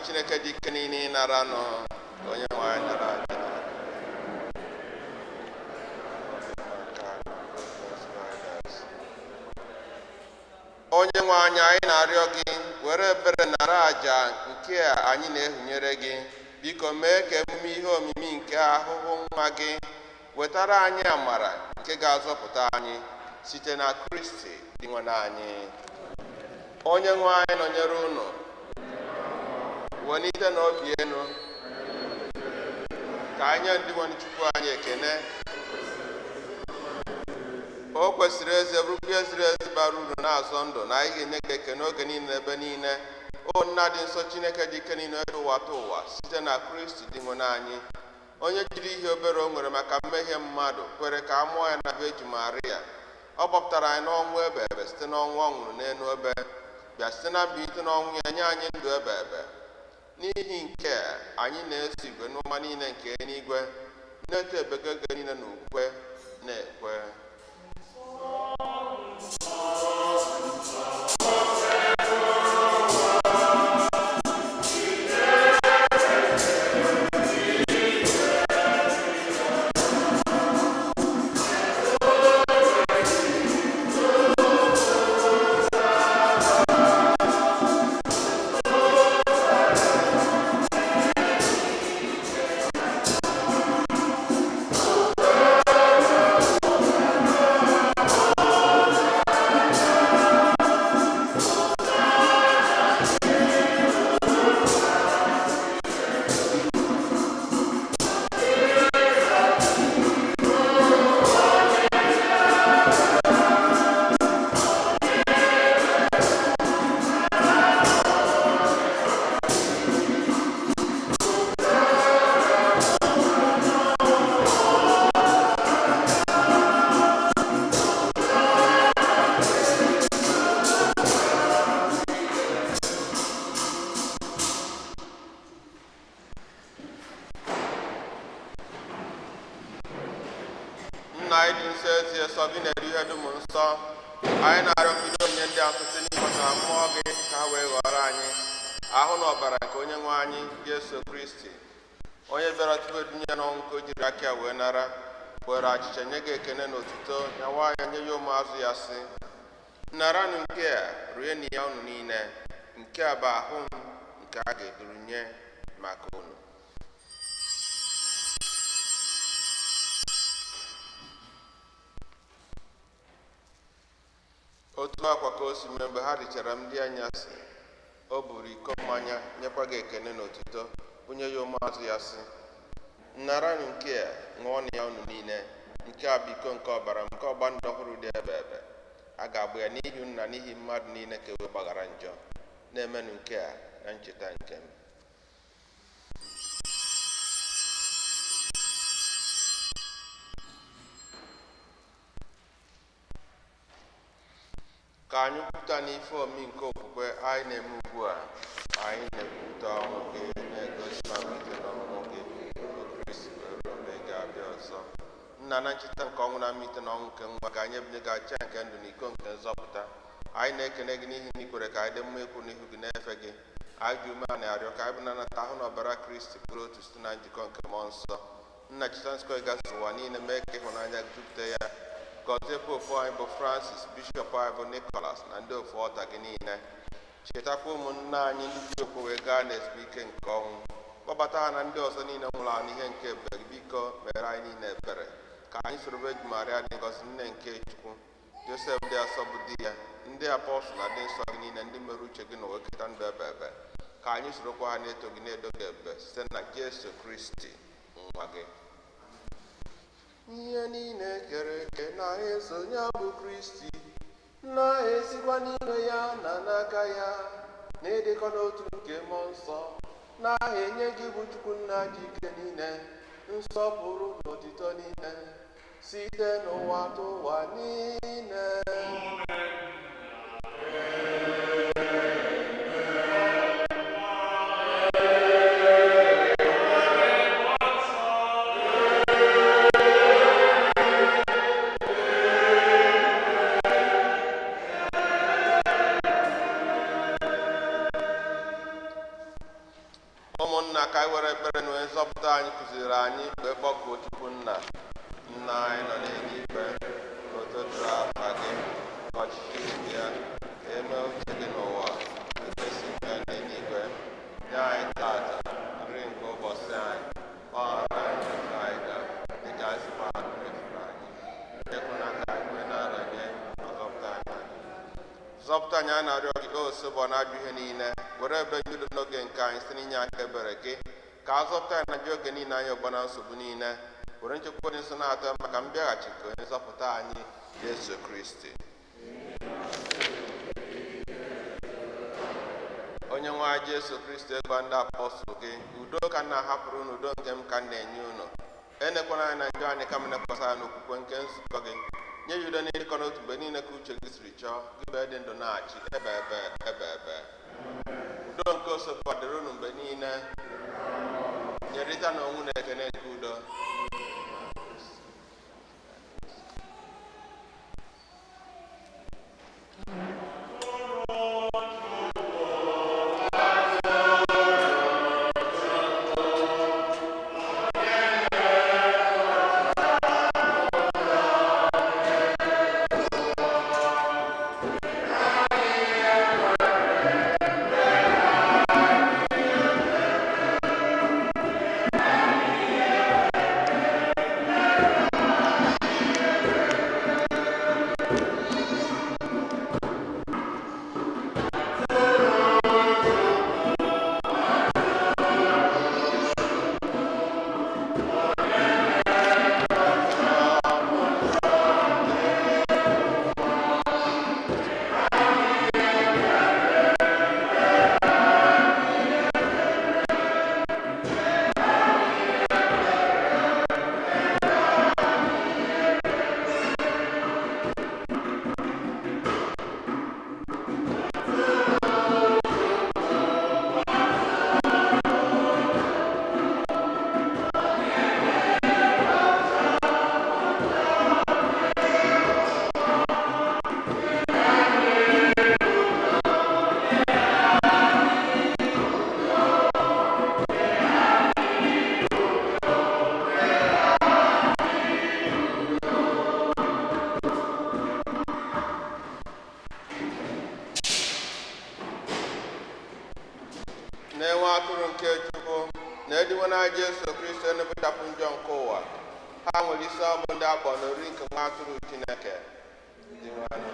Chineke dị ike niile ịnara nọ onye nwe anyị nara aja. Onye nwe anyị, anyị na-arịọ gị were ebere nara aja nke a anyị na-ehunyere gị. Biko mee ka emume ihe omimi nke ahụhụ nwa gị wetara anyị amara nke ga-azọpụta anyị site na Kristi dị nwe anyị. Onye nwe anyị nọnyere unu, welite n'obi enu ka anyị ndị nwe Chukwu anyị ekene. O kwesịrị eze bụrụkwa ihe ziri ezi bara uru na-azọ ndụ na anyị ga-enye gị ekene oge niile ebe niile. O nna dị nsọ, Chineke dị ike niile elu ụwa ta ụwa site na Kristi dị nwe anyị, onye jiri ihe obere o nwere maka mmehie mmadụ kwere ka a mụọ ya na Virgin Maria. Ọ gbapụtara anyị n'ọnwụ ebe ebe site n'ọnwụ ọ nwụrụ n'elu ebe, bịa site na mbilite n'ọnwụ ya nye anyị ndụ ebe ebe. N'ihi nke anyị na-eso igwe n'ụma niile nke eluigwe na-eto ebego ego niile na ukwe na-ekwe. Nna anyị dị nsọ ezi nsọ gị na-eri ihe dum nsọ, anyị na-arịọ gị onye ndị a site n'ịkpọtara mmụọ gị ka ha wee ghọrọ anyị ahụ na ọbara nke onye nwe anyị Jesu Kristi, onye bịara tupu edunye n'ọnwụ nke o jiri aka ya wee nara, were achịcha nye gị ekene na otuto ya nwaanyị nye ya ụmụazụ ya sị, naranụ nke a rie na ya unu niile, nke a bụ ahụ m nke a ga-eduru nye maka unu. Otu akwa ka o si mee mgbe ha richara ndị anyasị, o buru iko mmanya nyekwa gị ekene na otuto bunye ya ụmụazụ ya sị, naranụ nke a ṅụọ na ya unu niile, nke a bụ iko nke ọbara m nke ọgba ndụ ọhụrụ dị ebe ebe, a ga-agba ya n'ihi unu na n'ihi mmadụ niile ka e wee gbaghara njọ. Na-emenụ nke a na ncheta nke m. Ka anyị kwupụta n'ife omi nke okwukwe anyị na-eme ugbu a, anyị na-ekwupụta ọnwụ gị, na-egosi ma mmalite n'ọnwụ gị bụ Kristi wee ruo mgbe ị ga-abịa ọzọ. Nna, na ncheta nke ọnwụ na mmalite n'ọnwụ nke nwa ka anyị ebunye gị acha nke ndụ na iko nke nzọpụta. Anyị na-ekene gị n'ihi na ikwere ka anyị dị mma ikwu n'ihu gị na-efe gị. Anyị ji ume a na-arịọ ka anyị bụ na-anata ahụ na ọbara Kristi bụrụ otu site na njikọ nke mmụọ nsọ. Nna, cheta nzukọ ịgasị ụwa niile, mee ka ịhụnanya gị jupụta ya. Gọzie popu anyị bụ Francis, bishọp anyị bụ Nicholas na ndị ofu ọta gị niile. Chetakwa ụmụnna anyị ndị ji okwu wee gaa n'ezumike nke ọnwụ. Kpọbata ha na ndị ọzọ niile nwụrụ anụ ihe nke ebere. Biko mere anyị niile ebere ka anyị soro Virgin Maria dị ngọzi nne nke Chukwu, Josef dị asọ bụ di ya, ndị apọstụl na ndị nsọ gị niile ndị mere uche gị na weketa ndụ ebe ebe, ka anyị sorokwa ha na-eto gị na-edo gị ebe site na Jesu Kristi nwa gị. Ihe niile kere eke na-eso ya bụ Kristi, na-esikwa n'ime ya na n'aka ya, na-edekọ n'otu nke mmụọ nsọ, na-enye gị bụ Chukwu nna dị ike niile nsọpụrụ na otito niile site n'ụwa ta ụwa niile. ụmụnna ka anyị were ekpere na onye nzọpụta anyị kụziri anyị mgbe kpọkuo Chukwu nna anyị nọ n'eluigwe n'ụtụtụ afa gị ọchịchị gị ya ka eme uche gị n'ụwa ekesi ime n'eluigwe nye anyị tata nri nke ụbọchị anyị ọghara anyị nke anyị ga dịka anyị sikwa refuru anyị ekwuna ka anyị kwe nara nye zọpụta anyị a na-arịọ gị osebọ na-ajụ ihe niile were ebe njudo n'oge nke anyị site n'inye aka ebere gị ka a zọpụta anyị na ji oge niile anyị ọgba na nsogbu niile were nchekwa dị nsọ na-atọ maka mbịaghachi nke onye nzọpụta anyị Jesu Kristi. Onye nwe anyị Jesu Kristi egwa ndị apọstụl gị udo ka nna hapụrụ unu udo nke m ka m na-enye unu enekwana anyị na njọ anyị kama nekwasa anyị n'okwukwe nke nzukọ gị nye ya udo n'ịdịkọ n'otu mgbe niile ka uche gị siri chọọ gị bụ dị ndụ na-achị ebe udo nke osebọ dịrị unu mgbe niile nyerịta na onwe na ekene nke udo. Na-enwe atụrụ nke Chukwu na ediwe na Jesu Kristi na-ebechapụ njọ nke ụwa ha nwere isi ọbụ ndị akpọ n'ori nke nwa atụrụ Chineke dị nwanụ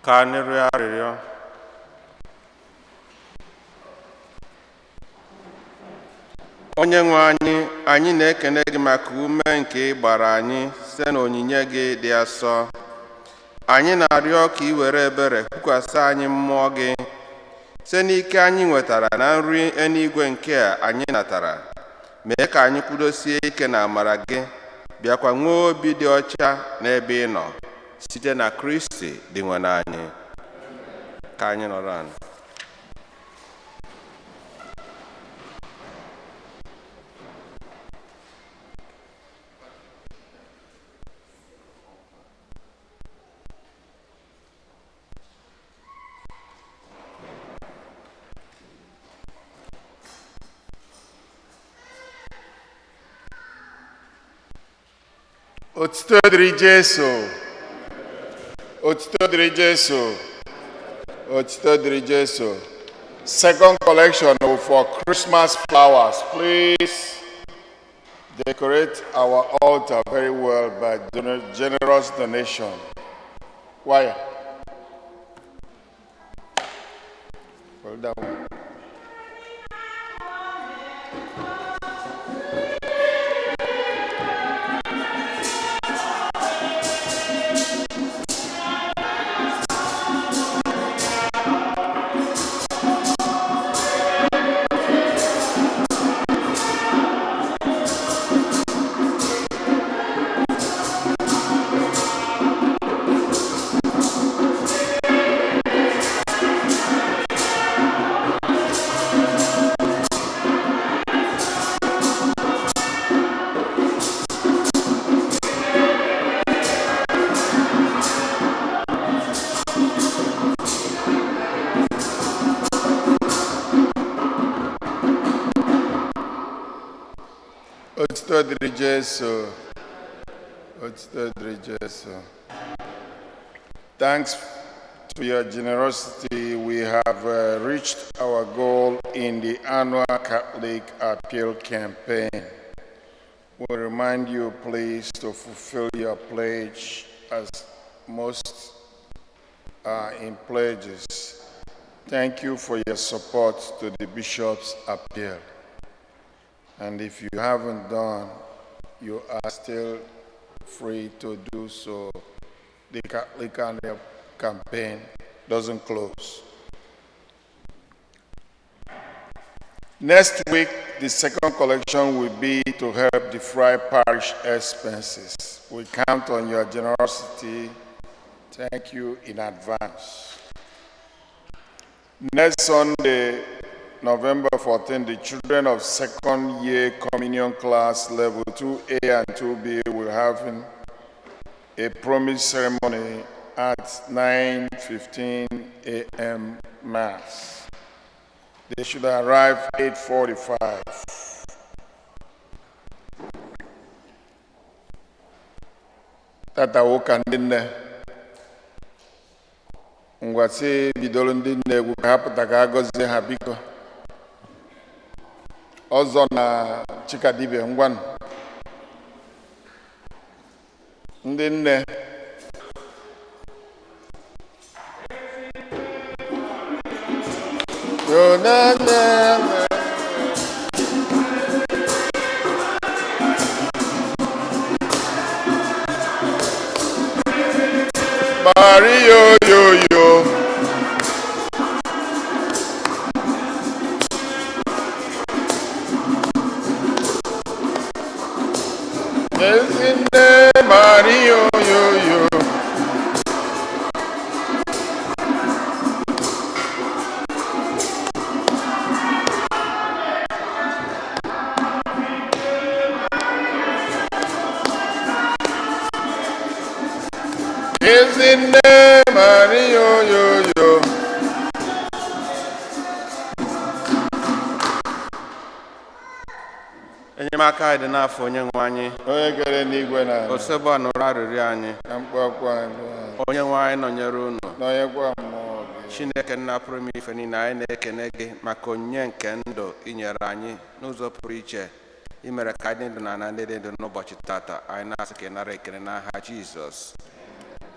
Ka anyị rịọ arịrịọ. Onye nwe anyị na-ekene gị maka ume nke ị gbara anyị site n'onyinye gị dị asọ. Anyị na-arịọ ka ị were ebere kwukwasị anyị mmụọ gị site n'ike anyị nwetara na nri eluigwe nke a anyị natara. Mee ka anyị kwudosie ike na amara gị, bịakwa nwee obi dị ọcha n'ebe ị nọ site na Kristi dị nwe n'anyị. Ka anyị nọrọ anyị. Otito dịrị Jesu. Otito dịrị Jesu. Otito dịrị Jesu. Second collection for Christmas flowers. Please decorate our altar very well by generous donation. Why? Well done. Otito dịrị Jesu. Otito dịrị Jesu. Thanks to your generosity, we have reached our goal in the annual Catholic Appeal campaign. We remind you, please, to fulfill your pledge, as most are in pledges. Thank you for your support to the Bishop's appeal. And if you haven't done, you are still free to do so. The Catholic Annual campaign doesn't close. Next week, the second collection will be to help defray parish expenses. We count on your generosity. Thank you in advance. Next Sunday, November 14, the children of second year communion class level 2A and 2B will have a promise ceremony at 9:15 a.m. Mass. They should arrive 8:45. Tata woka ndị nne ngwasị bidoro ndị nne egwu ka ha pụta ka agọzie ha biko. Ọzọ na Chikadibe ngwanụ ndị nne Mario yo yo. Ezinde Mario yo yo. Ezinde Mario yo yo. Enyemaka anyị dị n'afọ onye nwe anyị. Onye kere n'igwe na Osebo anụrụ arịrịọ anyị. na mkpọkwa Onye nwe anyị nọnyere unu. n'onyekwa mmụọ gị. Chineke nna pụrụ ime ife niile, anyị na-ekene gị maka onyinye nke ndụ inyere anyị n'ụzọ pụrụ iche. Imere ka anyị dị ndụ na ana ndị dị ndụ n'ụbọchị tata. Anyị na-asị ka ị nara ekele n'aha Jizọs.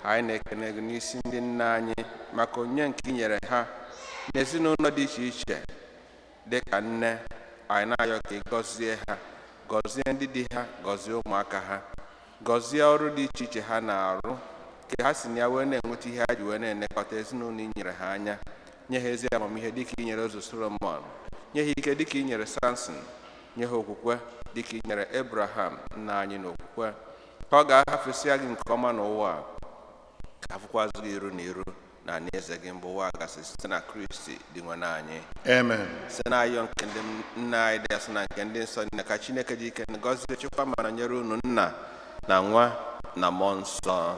Anyị na-ekene gị n'isi ndị nna anyị maka onyinye nke inyere ha n'ezinụlọ dị iche iche dị ka nne. Anyị na-arịọ ka ị gọzie ha, gọzie ndị di ha, gọzie ụmụaka ha, gọzie ọrụ dị iche iche ha na-arụ, ka ha si na ya wee na-enweta ihe ha ji wee na-elekọta ezinụlọ inyere ha anya. Nye ha ezi amamihe dịka inyere Eze Solomon, nye ha ike dịka inyere Samson, nye ha okwukwe dịka inyere Abraham nna anyị n'okwukwe, ka ọ ga-ahafesịa gị nke ọma n'ụwa a, ka afụkwazụ gị iru na iru na alaeze gị mgbe ụwa gasị site na Kristi dị nwe anyị. Amen. Site na ayọ nke ndị nna anyị dị asị na nke ndị nsọ niile, ka Chineke dị ike ngọzie chukwa mana nyere unu nna na nwa na mmụọ nsọ.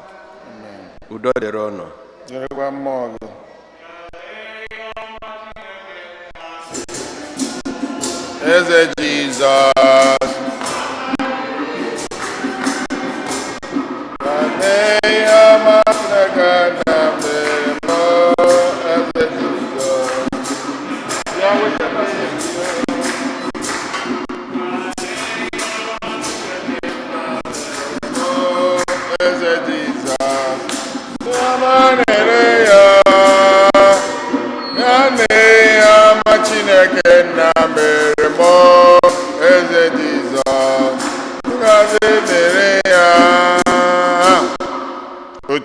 Udo dịrị unu. Dịrịkwa mmụọ gị. Eze Jizọs,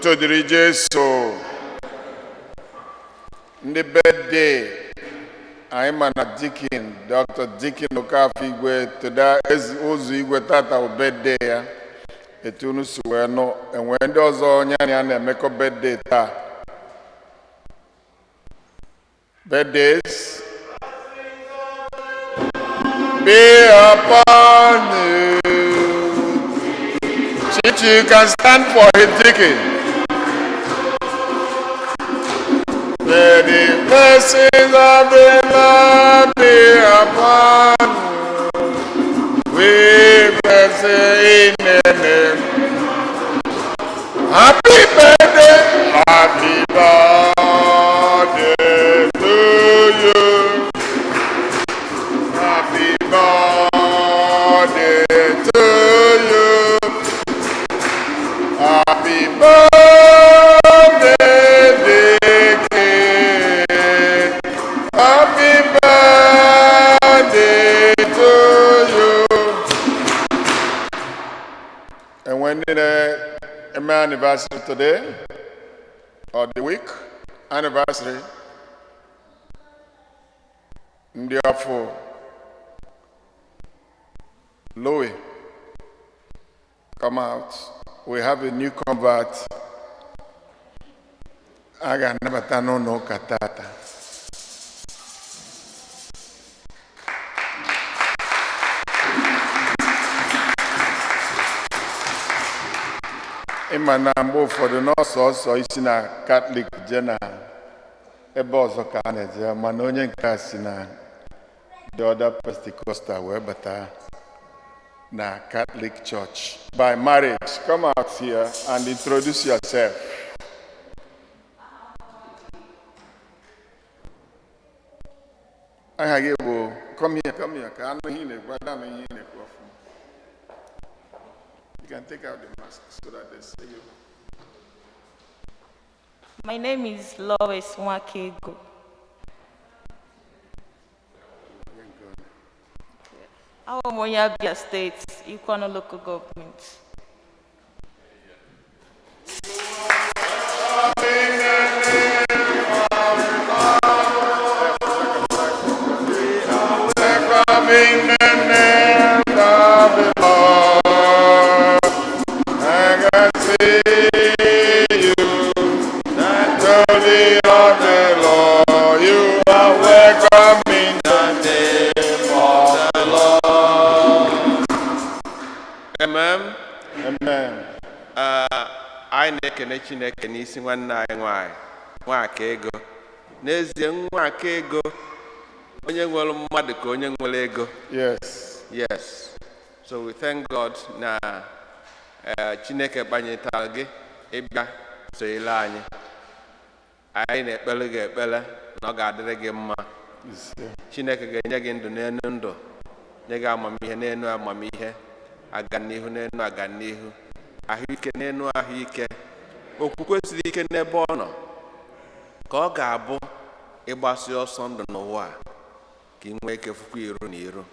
Todiri Jesu ndị birthday anyị ma na Dikin Dr. Dikin Okafigwe toda ụzọ igwe tata bụ birthday ya. Etu unu si wee nụ enwe ndị ọzọ onye ya na-emekọ birthday taa. Birthdays be upon you. Chichi, you can stand for his Dikin. May the blessings of the Lord be upon you. We bless you in the name. Happy birthday, happy birthday to you. Happy birthday to you. Happy birthday. When my anniversary today, or the week anniversary, therefore, Louis, come out. We have a new convert. I got never done no katata. Ịma na mgbe ụfọdụ n'ọsọ ọsọ isi na Catholic je na ebe ọzọ ka a na-eje, mana onye nke a si na the other Pentecostal wee bata na Catholic Church by marriage. Come out here and introduce yourself. Aha gị bụ come here ka anụ ihe na-ekwu ada na ihe na-ekwu ọfụma. You can take out the mask so that they see you. My name is Lois Nwakego. I'm from Abia State, Ikano local government. Anyị na-ekene Chineke n'isi nwanne anyị nwanyị Nwaka Ego. N'ezie Nwaka Ego onye nwere mmadụ ka onye nwere ego. Yes. So we thank God na Chineke banyetara gị ịbịa sonyere anyị. Anyị na-ekpere gị ekpere na ọ ga-adịrị gị mma. Chineke ga-enye gị ndụ n'elu ndụ, nye gị amamihe n'elu amamihe, aga n'ihu n'elu aga n'ihu, ahụike n'elu ahụike, okwukwe siri ike n'ebe ọ nọ, ka ọ ga-abụ ịgbasi ọsọ ndụ n'ụwa ka ị nwee ike fụkwa iru na iru.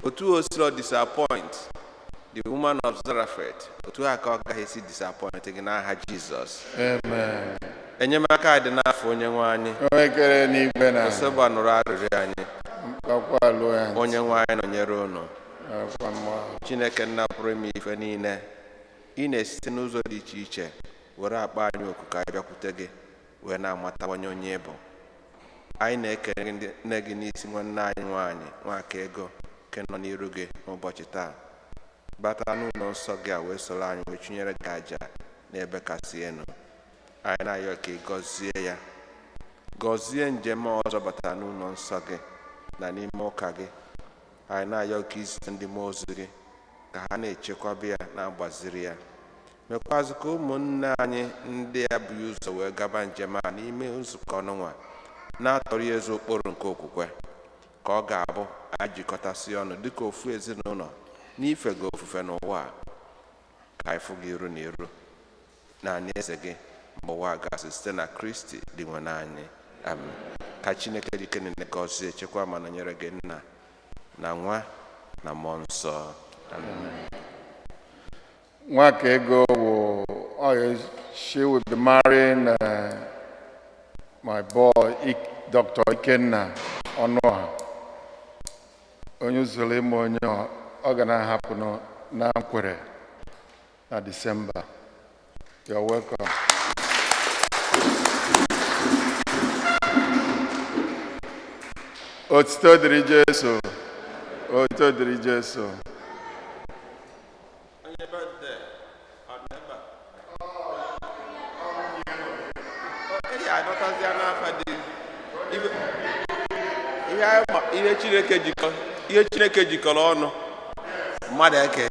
Otu o siro disappoint the woman of Zarephath, otu a ka ọ gaghị esi disappoint gị n'aha Jizọs. Amen. Enyemaka dị n'afọ onye nwe anyị. Onye kere n'igwe na Oseba nụrụ arịrịọ anyị. akwa alụ ya. Onye nwe anyị nọnyere unu. Akwa mmụọ. Chineke nna pụrụ ime ife niile, ị na-esite n'ụzọ dị iche iche were akpa anyị oku ka anyị bịakwute gị wee na-amatawanye onye bụ. Anyị na-ekele nne gị n'isi nwanne anyị nwaanyị Nwaka Ego nke nọ n'iru gị n'ụbọchị taa. Bata n'ụlọ nsọ gị a wee soro anyị wee chụnyere gị aja n'ebe kasị elu. Anyị na-ayọ ka ị gọzie ya, gọzie njem ọzọ bata n'ụlọ nsọ gị na n'ime ụka gị. Anyị na-ayọ ka izite ndị mmụọ ozi gị ka ha na-echekwaba ya na-agbaziri ya. Mekwazị ka ụmụnne anyị ndị a bụ ụzọ wee gaba njem a n'ime nzukọ n'ụwa na-atọrọ ezi ụkpụrụ nke okwukwe, ka ọ ga-abụ anyị jikọtasị ọnụ dịka ofu ezinụlọ n'ife gị ofufe n'ụwa ka anyị fụ gị iru na iru na alaeze gị mgbe ụwa gasị site na Kristi dị nwe anyị. Amen. Ka Chineke dike niile gọzie, chekwa ma nọnyere gị Nna na Nwa na Mmụọ Nsọ. Amen. Nwaka Ego she will be marrying my boy Dr. Ikenna Onoha. Onye usoro ime onye ọ ga na-ahapụ na Nkwere na December. You're welcome. Otito dịrị Jesu. Otito dịrị Jesu. Ihe Chineke jikọrọ ọnụ mmadụ eke.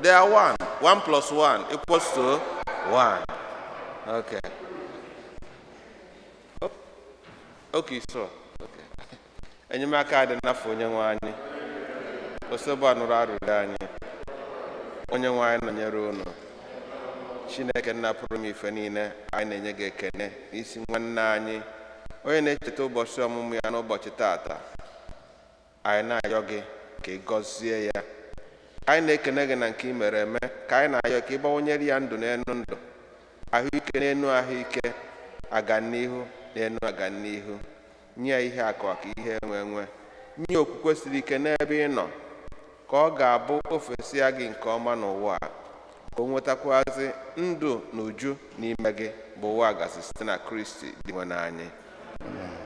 They are one. 1 + 1 = 1. Okay. Okay, so. Okay. Enyemaka dị n'afọ onye nwe anyị. Oseba nụrụ arịrịọ anyị. Onye nwe anyị nọnyere unu. Chineke nna pụrụ ime ife niile, anyị na-enye gị ekene n'isi nwanne anyị onye na-echeta ụbọchị ọmụmụ ya n'ụbọchị taata. Anyị na-ayọ gị ka ị gọzie ya. Anyị na-ekene gị na nke ị mere eme, ka anyị na-ayọ ka ị gbanwenyere ya ndụ n'enu ndụ, ahụike n'enu ahụike, aga n'ihu n'enu aga n'ihu, nye ya ihe akụ aka ihe enwe nye okwukwe siri ike n'ebe ị nọ, ka ọ ga-abụ ofesịa gị nke ọma n'ụwa, ka o nwetakwazị ndụ na uju n'ime gị bụ ụwa gasị site na Kristi dị nwe anyị.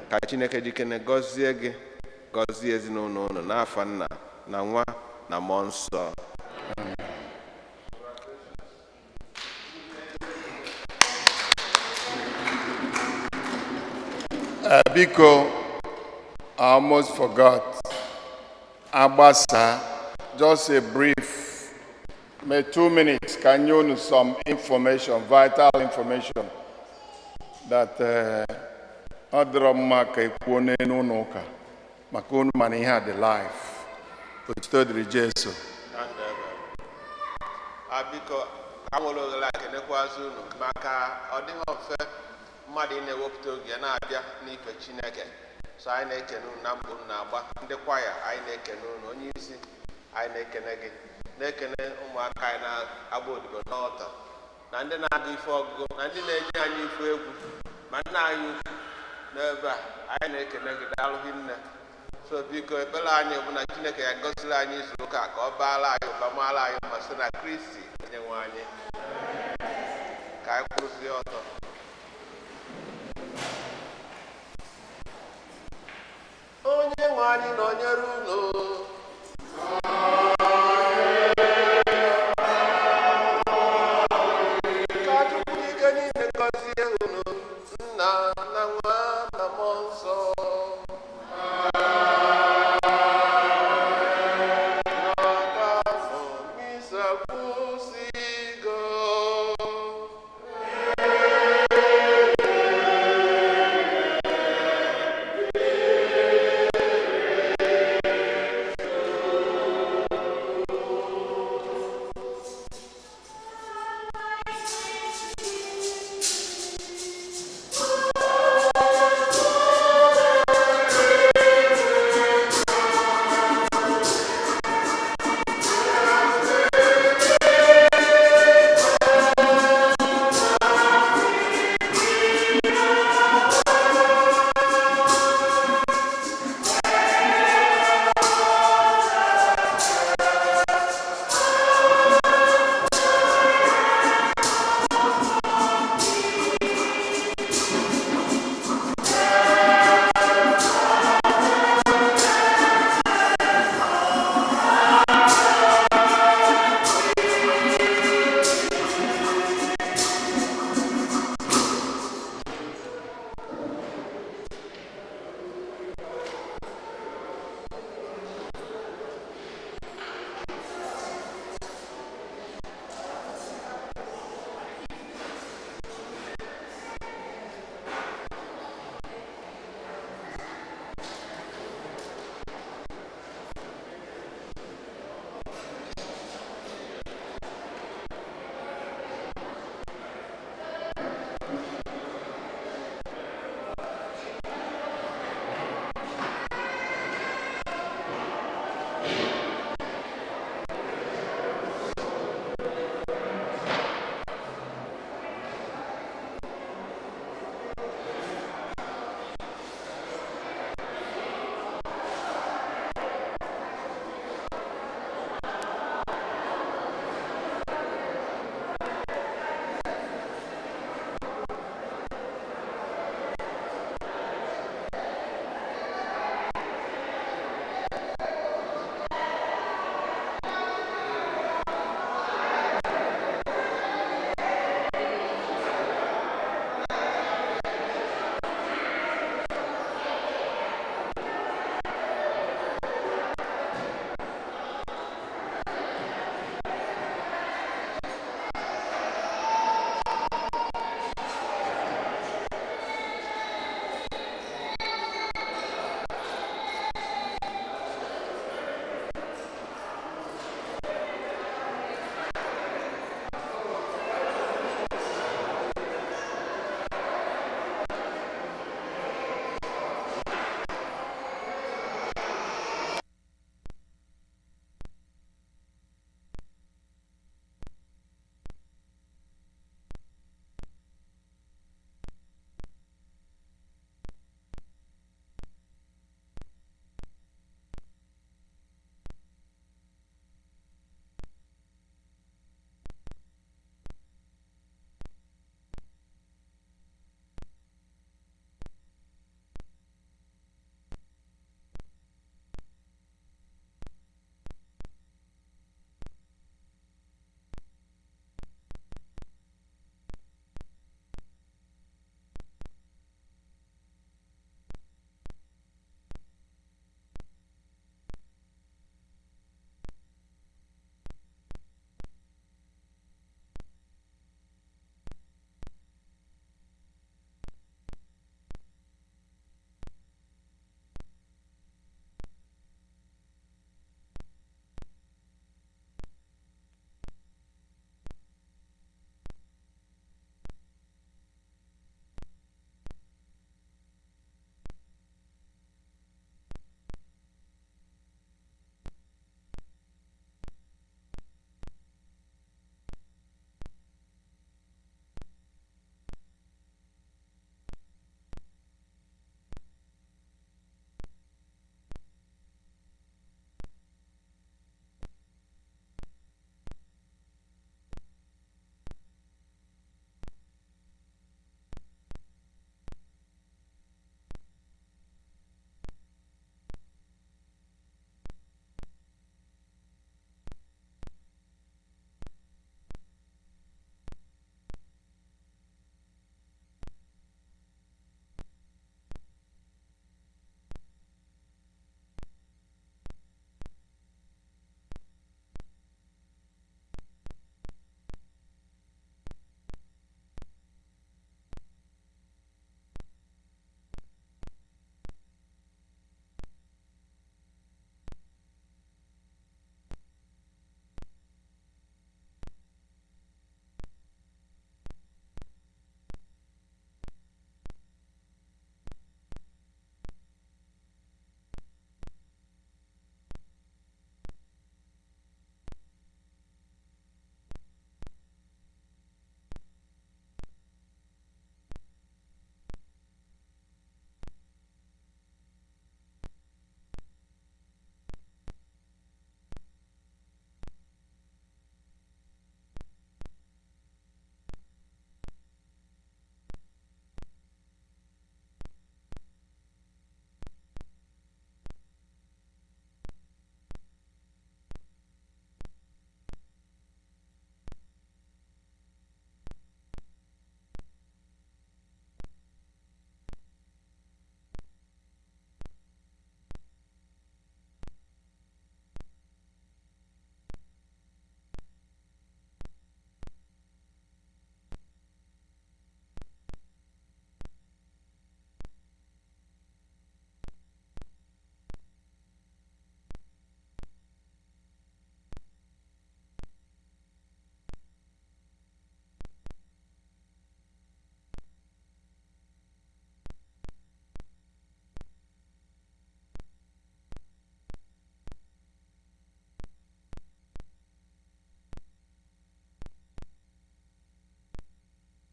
Ka Chineke dikene gọzie gị, gọzie ezinụlọ unu n'afa Nna na Nwa na Mmụọ Nsọ. Biko, I almost forgot. Abasa, just a brief, maybe 2 minutes. Can you know some information, vital information that Adramaka Kwone Nunoka, Makun Maniha the life, but study Jesu. Biko, I will like a Nequazu, Maka, or the offer. Mmadụ na-ewepụta oge na-abịa n'ife Chineke, so anyị na-ekene unu na mbụ na-agba ndị kwaya, anyị na-ekene unu onye isi, anyị na-ekene gị, na-ekene ụmụaka anyị na-agba odibo n'ọta na ndị na-agụ ife ọgụgụ na ndị na-enye anyị ife egwu ma nna anyị ukwu n'ebe a, anyị na-ekene gị daalụghị nne. So biko ekpere anyị bụ na Chineke ya gọziri anyị izu ụka ka ọ baala anyị ụba maala anyị mma site na Kristi onye nwe anyị. Ka anyị kwụrụzie ọtọ. Onye nwe anyị nọnyere unu.